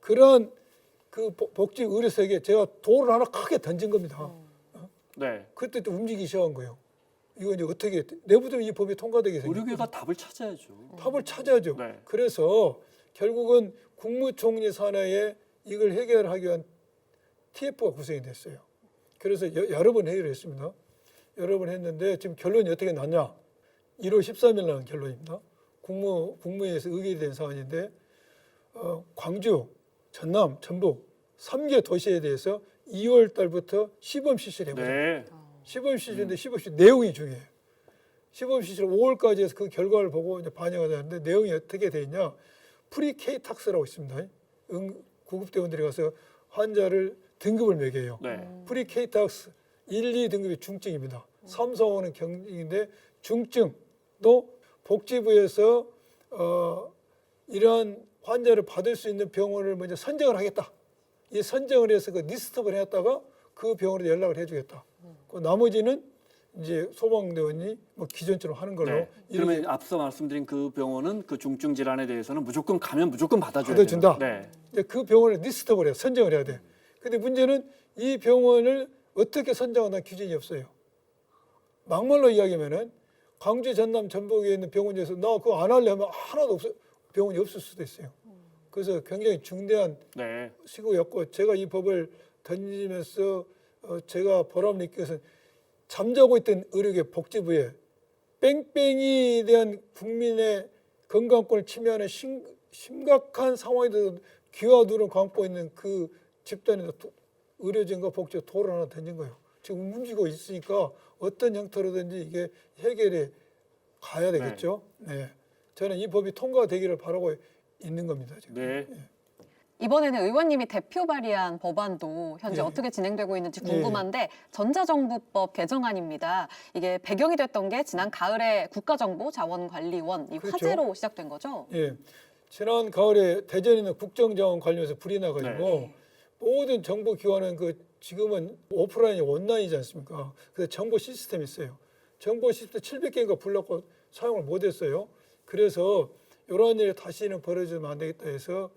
Speaker 6: 그런 그 복지 의료세계에 제가 돌을 하나 크게 던진 겁니다.
Speaker 1: 네.
Speaker 6: 그때 또 움직이기 시작한 거예요. 이거 이제 어떻게 내부적으로 이 법이 통과되게 생겼어요.
Speaker 1: 의료계가 답을 찾아야죠.
Speaker 6: 답을 찾아야죠.
Speaker 1: 네.
Speaker 6: 그래서 결국은 국무총리 산하에 이걸 해결하기 위한 TF가 구성이 됐어요. 그래서 여러 번 회의를 했습니다. 여러 번 했는데 지금 결론이 어떻게 났냐? 1월 13일 날 결론입니다. 국무회의에서 의결된 사안인데 광주, 전남, 전북 3개 도시에 대해서 2월 달부터 시범 실시를 해보자.
Speaker 1: 네.
Speaker 6: 시범 실시인데 시범 실시 내용이 중요해요. 시범 실시를 5월까지 해서 그 결과를 보고 이제 반영을 하는데 내용이 어떻게 돼 있냐? 프리케이탁스라고 있습니다. 구급대원들이 가서 환자를 등급을 매겨요.
Speaker 1: 네.
Speaker 6: 프리케이탁스 1, 2등급이 중증입니다. 3, 4, 5는 경증인데 중증도 복지부에서 이러한 환자를 받을 수 있는 병원을 먼저 선정을 하겠다. 이 선정을 해서 그 리스트업을 해놨다가 그 병원에 연락을 해주겠다. 그 나머지는 이제 소방대원이 뭐 기존처럼 하는 걸로.
Speaker 1: 네. 그러면 앞서 말씀드린 그 병원은 그 중증 질환에 대해서는 무조건 가면 무조건 받아줘야
Speaker 6: 받아준다.
Speaker 1: 돼요. 네.
Speaker 6: 이제 그 병원을 리스트업을 해요. 선정을 해야 돼. 근데 문제는 이 병원을 어떻게 선정하는 기준이 없어요. 막말로 이야기하면은 광주, 전남, 전북에 있는 병원 중에서 나 그거 안 할래 하면 하나도 없어 병원이 없을 수도 있어요. 그래서 굉장히 중대한
Speaker 1: 네.
Speaker 6: 시구였고 제가 이 법을 던지면서 제가 보람 느낀 것은 잠자고 있던 의료계 복지부에 뺑뺑이에 대한 국민의 건강권을 침해하는 심각한 상황에 대해서 귀와 눈을 감고 있는 그 집단에다 의료진과 복지부 돌을 하나 던진 거예요. 지금 움직이고 있으니까 어떤 형태로든지 이게 해결에 가야 되겠죠. 네. 저는 이 법이 통과되기를 바라고 있는 겁니다. 지금.
Speaker 1: 네.
Speaker 5: 이번에는 의원님이 대표 발의한 법안도 현재
Speaker 6: 예.
Speaker 5: 어떻게 진행되고 있는지 궁금한데 전자정부법 개정안입니다. 이게 배경이 됐던 게 지난 가을에 국가정보자원관리원 이
Speaker 6: 그렇죠.
Speaker 5: 화재로 시작된 거죠.
Speaker 6: 예. 지난 가을에 대전에 있는 국정자원 관련해서 불이 나가지고 모든 정보기관은 지금은 오프라인이 온라인이지 않습니까? 그래서 정보 시스템이 있어요. 정보 시스템 700개인가 불렀고 사용을 못했어요. 그래서 이러한 일이 다시는 벌어지면 안 되겠다 해서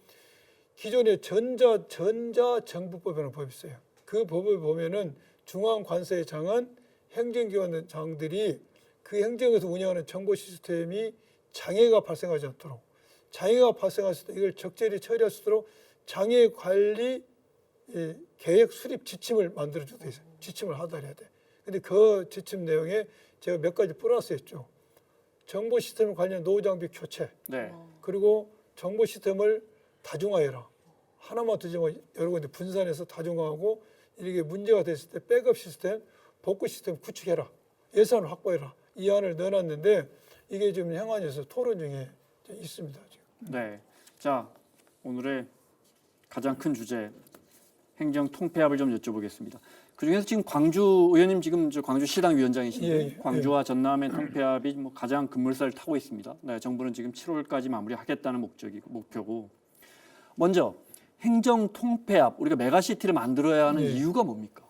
Speaker 6: 기존의 전자정부법이라는 법이 있어요. 그 법을 보면은 중앙관세의 장은 행정기관 장들이 그 행정에서 운영하는 정보 시스템이 장애가 발생하지 않도록 장애가 발생했을 때 이걸 적절히 처리할 수 있도록 장애 관리 계획 수립 지침을 만들어주고 있어요. 지침을 하달해야 돼. 근데 그 지침 내용에 제가 몇 가지 플러스했죠. 정보 시스템 관련 노후 장비 교체,
Speaker 1: 네.
Speaker 6: 그리고 정보 시스템을 다중화해라. 하나만 두지 말고 여러 군데 분산해서 다중화하고 이게 문제가 됐을 때 백업 시스템, 복구 시스템 구축해라. 예산을 확보해라. 이 안을 넣어놨는데 이게 지금 행안위에서 토론 중에 있습니다. 지금.
Speaker 1: 네. 자, 오늘의 가장 큰 주제 행정 통폐합을 좀 여쭤보겠습니다. 그중에서 지금 광주 의원님 지금 광주시당 위원장이신데
Speaker 6: 예, 예.
Speaker 1: 광주와 전남의 통폐합이 뭐 가장 급물살을 타고 있습니다. 네, 정부는 지금 7월까지 마무리하겠다는 목표고 먼저 행정 통폐합 우리가 메가시티를 만들어야 하는
Speaker 6: 예.
Speaker 1: 이유가 뭡니까?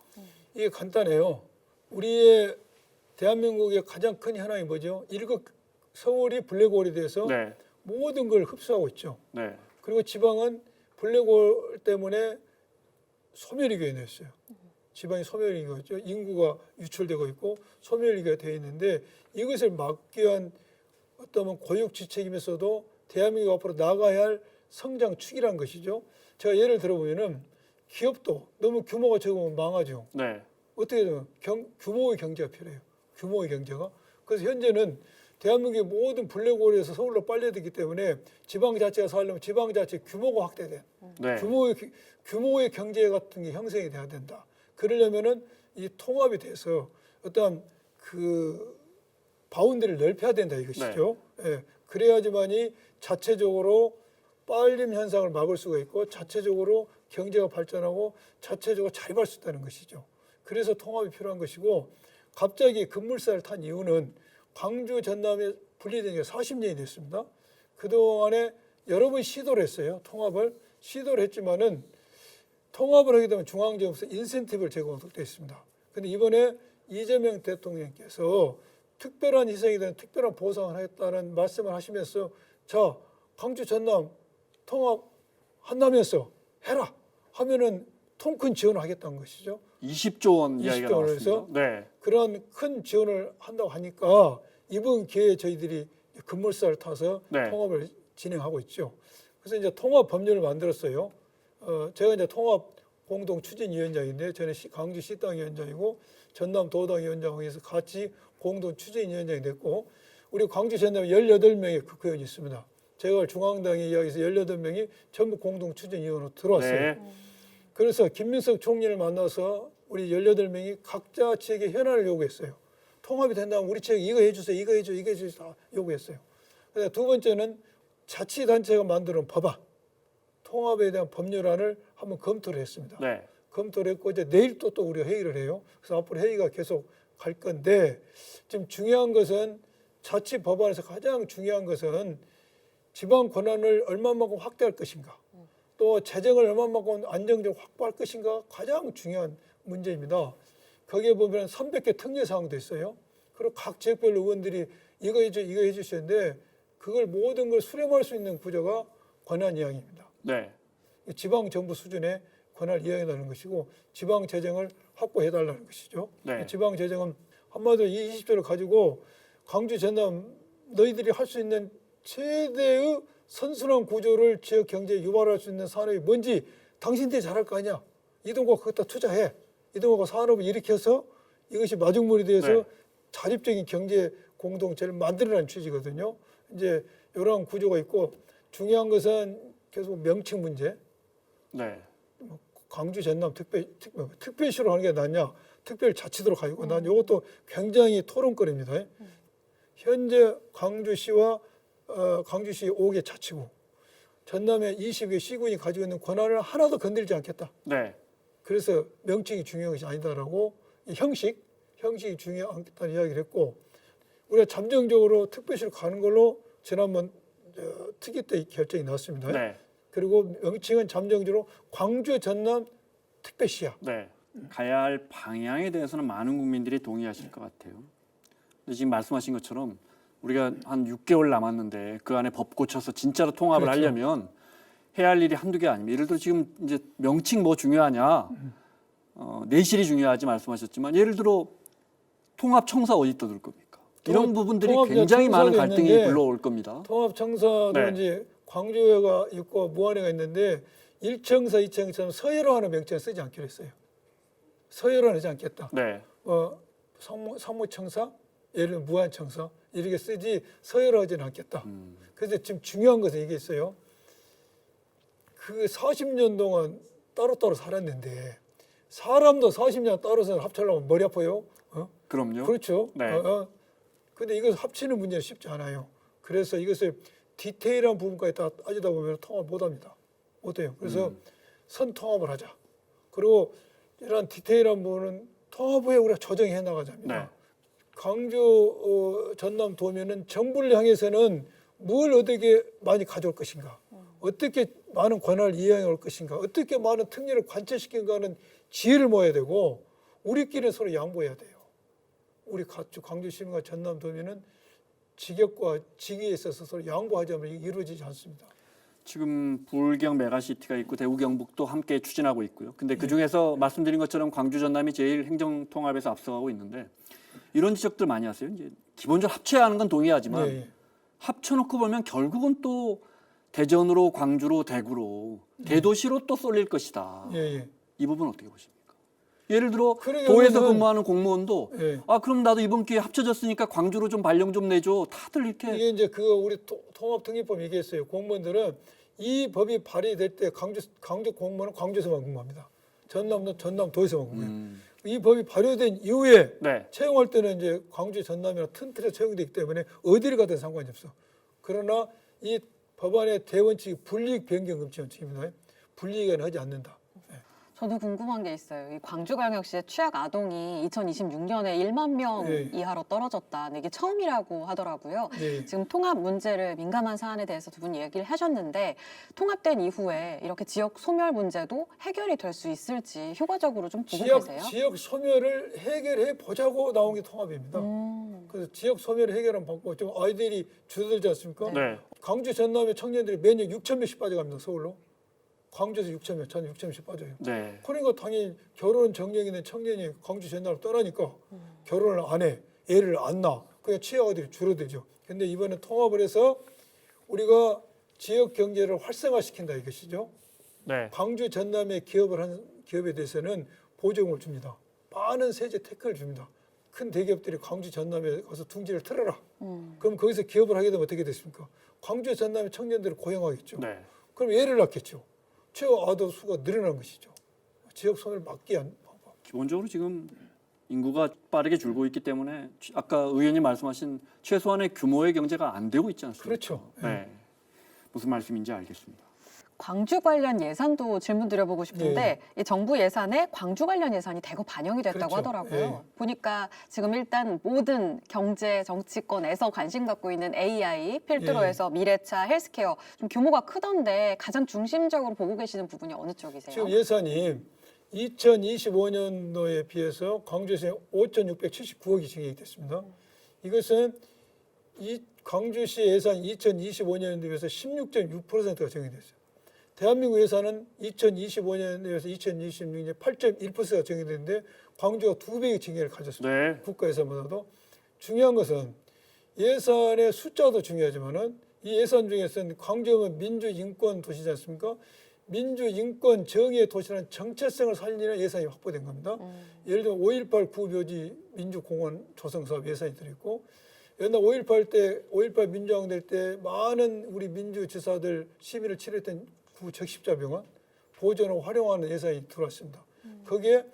Speaker 6: 이게 간단해요. 우리의 대한민국의 가장 큰 현황이 뭐죠? 서울이 블랙홀이 돼서
Speaker 1: 네.
Speaker 6: 모든 걸 흡수하고 있죠.
Speaker 1: 네.
Speaker 6: 그리고 지방은 블랙홀 때문에 소멸위기에 있어요. 지방이 소멸위기가 있죠. 인구가 유출되고 있고 소멸위기가 되어 있는데 이것을 막기 위한 어떤 고육지책이면서도 대한민국 앞으로 나가야 할 성장 축이라는 것이죠. 제가 예를 들어보면은 기업도 너무 규모가 적으면 망하죠.
Speaker 1: 네.
Speaker 6: 어떻게 되면 규모의 경제가 필요해요. 규모의 경제가. 그래서 현재는 대한민국의 모든 블랙홀에서 서울로 빨려들기 때문에 지방자치가 살려면 지방자치 규모가 확대돼.
Speaker 1: 네.
Speaker 6: 규모의 경제 같은 게 형성이 돼야 된다. 그러려면은 이 통합이 돼서 어떤 그 바운드를 넓혀야 된다 이것이죠. 예. 그래야지만이 자체적으로 빨림 현상을 막을 수가 있고 자체적으로 경제가 발전하고 자체적으로 자립할 수 있다는 것이죠. 그래서 통합이 필요한 것이고 갑자기 급물살을 탄 이유는 광주 전남이 분리된 게 40년이 됐습니다. 그동안에 여러 번 시도를 했어요. 시도를 했지만은 통합을 하게 되면 중앙정부에서 인센티브를 제공하도록 되어 있습니다. 그런데 이번에 이재명 대통령께서 특별한 희생에 대한 특별한 보상을 하겠다는 말씀을 하시면서 자, 광주 전남 통합한다면서 해라 하면은 통큰 지원을 하겠다는 것이죠.
Speaker 1: 20조 원 이야기가
Speaker 6: 20조 원을
Speaker 1: 나왔습니다.
Speaker 6: 해서
Speaker 1: 네.
Speaker 6: 그런 큰 지원을 한다고 하니까 이번 기회에 저희들이 급물살을 타서
Speaker 1: 네.
Speaker 6: 통합을 진행하고 있죠. 그래서 이제 통합 법률을 만들었어요. 제가 이제 통합 공동 추진위원장인데 저는 광주 시당 위원장이고 전남 도당 위원장에서 같이 공동 추진위원장이 됐고 우리 광주 전남에 18명의 국회의원이 있습니다. 제가 중앙당에 이야기해서 18명이 전부 공동 추진위원으로 들어왔어요.
Speaker 1: 네.
Speaker 6: 그래서 김민석 총리를 만나서 우리 18명이 각자 지역의 현안을 요구했어요. 통합이 된다면 우리 지역에 이거 해주세요. 이거 해주세요. 이거 해주세요. 다 요구했어요. 그래서 두 번째는 자치단체가 만드는 법안, 통합에 대한 법률안을 한번 검토를 했습니다.
Speaker 1: 네.
Speaker 6: 검토를 했고 이제 내일 또 우리가 회의를 해요. 그래서 앞으로 회의가 계속 갈 건데 지금 중요한 것은 자치 법안에서 가장 중요한 것은 지방 권한을 얼마만큼 확대할 것인가, 또 재정을 얼마만큼 안정적으로 확보할 것인가 가장 중요한 문제입니다. 거기에 보면 300개 특례 사항도 있어요. 그리고 각 지역별로 의원들이 이거 해주시는데 그걸 모든 걸 수렴할 수 있는 구조가 권한 이양입니다.
Speaker 1: 네.
Speaker 6: 지방 정부 수준의 권한을 이양해달라는 것이고 지방 재정을 확보해달라는 것이죠.
Speaker 1: 네.
Speaker 6: 지방 재정은 한마디로 이 20조를 가지고 광주 전남 너희들이 할 수 있는 최대의 선순환 구조를 지역 경제에 유발할 수 있는 산업이 뭔지 당신들이 잘할 거 아니야. 이동국 거기다 투자해. 이동국 산업을 일으켜서 이것이 마중물이 되어서
Speaker 1: 네.
Speaker 6: 자립적인 경제 공동체를 만들어내는 취지거든요. 이제 이러한 구조가 있고 중요한 것은 계속 명칭 문제.
Speaker 1: 네.
Speaker 6: 광주 전남 특별시로 하는 게 낫냐, 특별자치도로 가고 난 이것도 굉장히 토론거리입니다. 현재 광주시와 광주시 5개 자치구, 전남의 20개 시군이 가지고 있는 권한을 하나도 건들지 않겠다.
Speaker 1: 네.
Speaker 6: 그래서 명칭이 중요한 것이 아니다라고 이 형식이 중요하다는 이야기를 했고, 우리가 잠정적으로 특별시로 가는 걸로 지난번 특위 때 결정이 났습니다.
Speaker 1: 네.
Speaker 6: 그리고 명칭은 잠정적으로 광주 전남 특별시야.
Speaker 1: 네. 가야 할 방향에 대해서는 많은 국민들이 동의하실 것 같아요. 근데 지금 말씀하신 것처럼 우리가 한 6개월 남았는데 그 안에 법 고쳐서 진짜로 통합을
Speaker 6: 그렇죠.
Speaker 1: 하려면 해야 할 일이 한두 개 아닙니다. 예를 들어 지금 이제 명칭 뭐 중요하냐, 내실이 중요하지 말씀하셨지만 예를 들어 통합청사 어디 떠들 겁니까? 이런 부분들이 굉장히 많은 갈등이
Speaker 6: 있는데
Speaker 1: 불러올 겁니다.
Speaker 6: 통합청사도
Speaker 1: 네.
Speaker 6: 이제 광주가 있고 무안에가 있는데 1청사, 2청사는 서해로하는 명칭을 쓰지 않기로 했어요. 서해로는 하지 않겠다.
Speaker 1: 네.
Speaker 6: 상무청사, 예를 들면 무안청사 이렇게 쓰지 서해로 하지는 않겠다. 그래서 지금 중요한 것은 이게 있어요. 그 40년 동안 따로따로 살았는데 사람도 40년 따로서 합치려면 머리 아파요.
Speaker 1: 그럼요.
Speaker 6: 그렇죠.
Speaker 1: 네.
Speaker 6: 근데 이걸 합치는 문제는 쉽지 않아요. 그래서 이것을 디테일한 부분까지 다 따지다 보면 통합 못합니다. 못해요. 그래서 선통합을 하자. 그리고 이런 디테일한 부분은 통합 후에 우리가 조정해 나가자 합니다.
Speaker 1: 네.
Speaker 6: 광주 전남 도면은 정부를 향해서는 뭘 어떻게 많이 가져올 것인가, 어떻게 많은 권한을 이행해 올 것인가, 어떻게 많은 특례를 관철시킨가 하는 지혜를 모아야 되고 우리끼리는 서로 양보해야 돼요. 우리 광주 시민과 전남 도민은 직역과 직위에 있어서 서로 양보하지 않으면 이게 이루어지지 않습니다.
Speaker 1: 지금 불경 메가시티가 있고 대구 경북도 함께 추진하고 있고요. 근데 그 중에서 말씀드린 것처럼 광주 전남이 제일 행정 통합에서 앞서가고 있는데 이런 지적들 많이 하세요. 이제 기본적으로 합쳐야 하는 건 동의하지만
Speaker 6: 예.
Speaker 1: 합쳐놓고 보면 결국은 또 대전으로 광주로 대구로 대도시로 또 쏠릴 것이다.
Speaker 6: 예.
Speaker 1: 이 부분 어떻게 보십니까? 예를 들어
Speaker 6: 그러게
Speaker 1: 도에서
Speaker 6: 보면은-
Speaker 1: 근무하는 공무원도
Speaker 6: 예.
Speaker 1: 아 그럼 나도 이번 기회에 합쳐졌으니까 광주로 좀 발령 좀 내줘. 다들 이렇게
Speaker 6: 이게 이제 그 우리 통합특례법 얘기했어요. 공무원들은 이 법이 발의될 때 광주 공무원은 광주에서만 근무합니다. 전남도 전남도에서만 근무해요. 이 법이 발효된 이후에
Speaker 1: 네.
Speaker 6: 채용할 때는 이제 광주 전남이나 튼튼히 채용되기 때문에 어디를 가든 상관이 없어. 그러나 이 법안의 대원칙이 불이익 변경 금지 원칙입니다. 불이익은 하지 않는다.
Speaker 5: 저도 궁금한 게 있어요. 이 광주광역시의 취약 아동이 2026년에 1만 명
Speaker 6: 네.
Speaker 5: 이하로 떨어졌다. 이게 처음이라고 하더라고요.
Speaker 6: 네.
Speaker 5: 지금 통합 문제를 민감한 사안에 대해서 두 분 얘기를 하셨는데 통합된 이후에 이렇게 지역 소멸 문제도 해결이 될 수 있을지 효과적으로 좀 보고 계세요?
Speaker 6: 지역 소멸을 해결해 보자고 나온 게 통합입니다. 그래서 지역 소멸을 해결하는 방법, 좀 아이들이 줄어들지 않습니까?
Speaker 1: 네.
Speaker 6: 광주 전남의 청년들이 매년 6천 명씩 빠져갑니다. 서울로. 광주에서 6천 명, 저는 6천 명씩 빠져요.
Speaker 1: 네.
Speaker 6: 그러니까 당연히 결혼 정령이 있는 청년이 광주 전남을 떠나니까 결혼을 안 해, 애를 안 낳아. 그러니까 취약아들이 줄어들죠. 근데 이번에 통합을 해서 우리가 지역 경제를 활성화시킨다 이것이죠.
Speaker 1: 네.
Speaker 6: 광주 전남에 기업을 한 기업에 대해서는 보조금을 줍니다. 많은 세제 태클을 줍니다. 큰 대기업들이 광주 전남에 가서 둥지를 틀어라. 그럼 거기서 기업을 하게 되면 어떻게 됐습니까? 광주 전남의 청년들을 고용하겠죠.
Speaker 1: 네.
Speaker 6: 그럼 애를 낳겠죠. 취약 아동 수가 늘어난 것이죠. 지역 소멸을 막기 위한 방법.
Speaker 1: 기본적으로 지금 인구가 빠르게 줄고 있기 때문에 아까 의원님 말씀하신 최소한의 규모의 경제가 안 되고 있지 않습니까?
Speaker 6: 그렇죠.
Speaker 1: 네. 무슨 말씀인지 알겠습니다.
Speaker 5: 광주 관련 예산도 질문 드려보고 싶은데 이 정부 예산에 광주 관련 예산이 대거 반영이 됐다고
Speaker 6: 그렇죠.
Speaker 5: 하더라고요.
Speaker 6: 예.
Speaker 5: 보니까 지금 일단 모든 경제 정치권에서 관심 갖고 있는 AI 필두로
Speaker 6: 예.
Speaker 5: 해서 미래차, 헬스케어 좀 규모가 크던데 가장 중심적으로 보고 계시는 부분이 어느 쪽이세요?
Speaker 6: 지금 예산이 2025년도에 비해서 광주시에 5,679억이 증액이 됐습니다. 이것은 이 광주시 예산 2025년도에 비해서 16.6%가 증액이 됐어요. 대한민국 예산은 2025년에 비해서 2026년에 8.1%가 증액됐는데 광주가 2배의 증액을 가졌습니다.
Speaker 1: 네.
Speaker 6: 국가 예산보다도. 중요한 것은 예산의 숫자도 중요하지만은 이 예산 중에서는 광주는 민주 인권 도시지 않습니까? 민주, 인권, 정의의 도시라는 정체성을 살리는 예산이 확보된 겁니다. 예를 들면 5.18 구묘지 민주공원 조성 사업 예산이 들어있고 옛날 5.18 민주항쟁 때 많은 우리 민주지사들 시민을 치료했던 구 적십자병원 보존을 활용하는 예산이 들어왔습니다. 거기에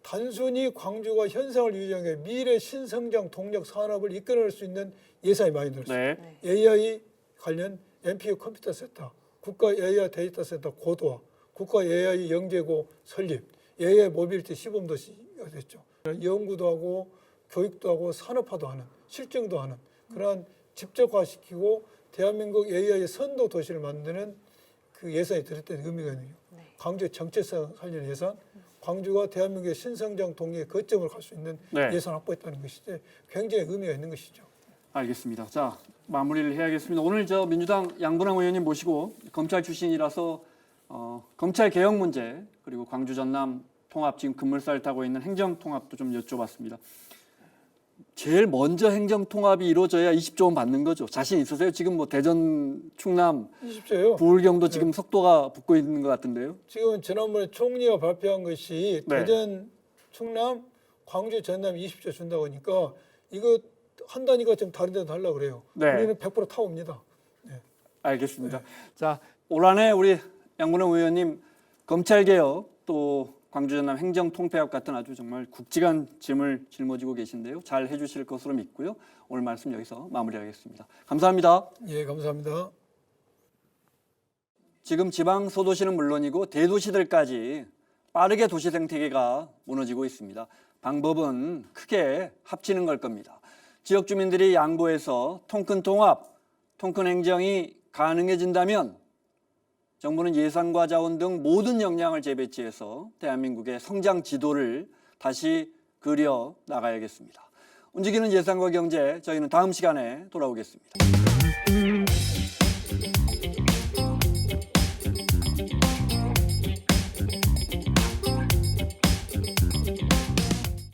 Speaker 6: 단순히 광주가 현상을 유지하는 게 미래 신성장 동력 산업을 이끌어낼 수 있는 예산이 많이 들었습니다.
Speaker 1: 네.
Speaker 6: AI 관련 NPU 컴퓨터 센터, 국가 AI 데이터 센터 고도화, 국가 AI 영재고 설립, AI 모빌리티 시범도시가 됐죠. 연구도 하고 교육도 하고 산업화도 하는, 실증도 하는 그러한 집적화시키고 대한민국 AI 선도 도시를 만드는 그 예산이 들었다는 의미가 있네요. 광주의 정체성 살리는 예산, 광주가 대한민국의 신성장 동력의 거점을 갈 수 있는
Speaker 1: 네.
Speaker 6: 예산 확보했다는 것이지 굉장히 의미가 있는 것이죠.
Speaker 1: 알겠습니다. 자, 마무리를 해야겠습니다. 오늘 저 민주당 양분왕 의원님 모시고 검찰 출신이라서 검찰 개혁 문제 그리고 광주 전남 통합 지금 급물살을 타고 있는 행정 통합도 좀 여쭤봤습니다. 제일 먼저 행정 통합이 이루어져야 20조 원 받는 거죠. 자신 있으세요? 지금 뭐 대전, 충남,
Speaker 6: 20조요.
Speaker 1: 부울경도 지금 속도가 붙고 있는 것 같은데요.
Speaker 6: 지금 지난번에 총리가 발표한 것이
Speaker 1: 네.
Speaker 6: 대전, 충남, 광주, 전남 20조 준다고 하니까 이거 한다니까 좀 다른 데도 하려고 그래요.
Speaker 1: 네.
Speaker 6: 우리는 100% 타옵니다.
Speaker 1: 알겠습니다. 자, 올 한해 우리 양분왕 의원님 검찰 개혁 또 광주 전남 행정 통폐합 같은 아주 정말 굵직한 짐을 짊어지고 계신데요. 잘 해주실 것으로 믿고요. 오늘 말씀 여기서 마무리하겠습니다. 감사합니다.
Speaker 6: 예, 감사합니다.
Speaker 1: 지금 지방 소도시는 물론이고 대도시들까지 빠르게 도시 생태계가 무너지고 있습니다. 방법은 크게 합치는 걸 겁니다. 지역 주민들이 양보해서 통큰 통합, 통큰 행정이 가능해진다면 정부는 예산과 자원 등 모든 역량을 재배치해서 대한민국의 성장 지도를 다시 그려 나가야겠습니다. 움직이는 예산과 경제, 저희는 다음 시간에 돌아오겠습니다.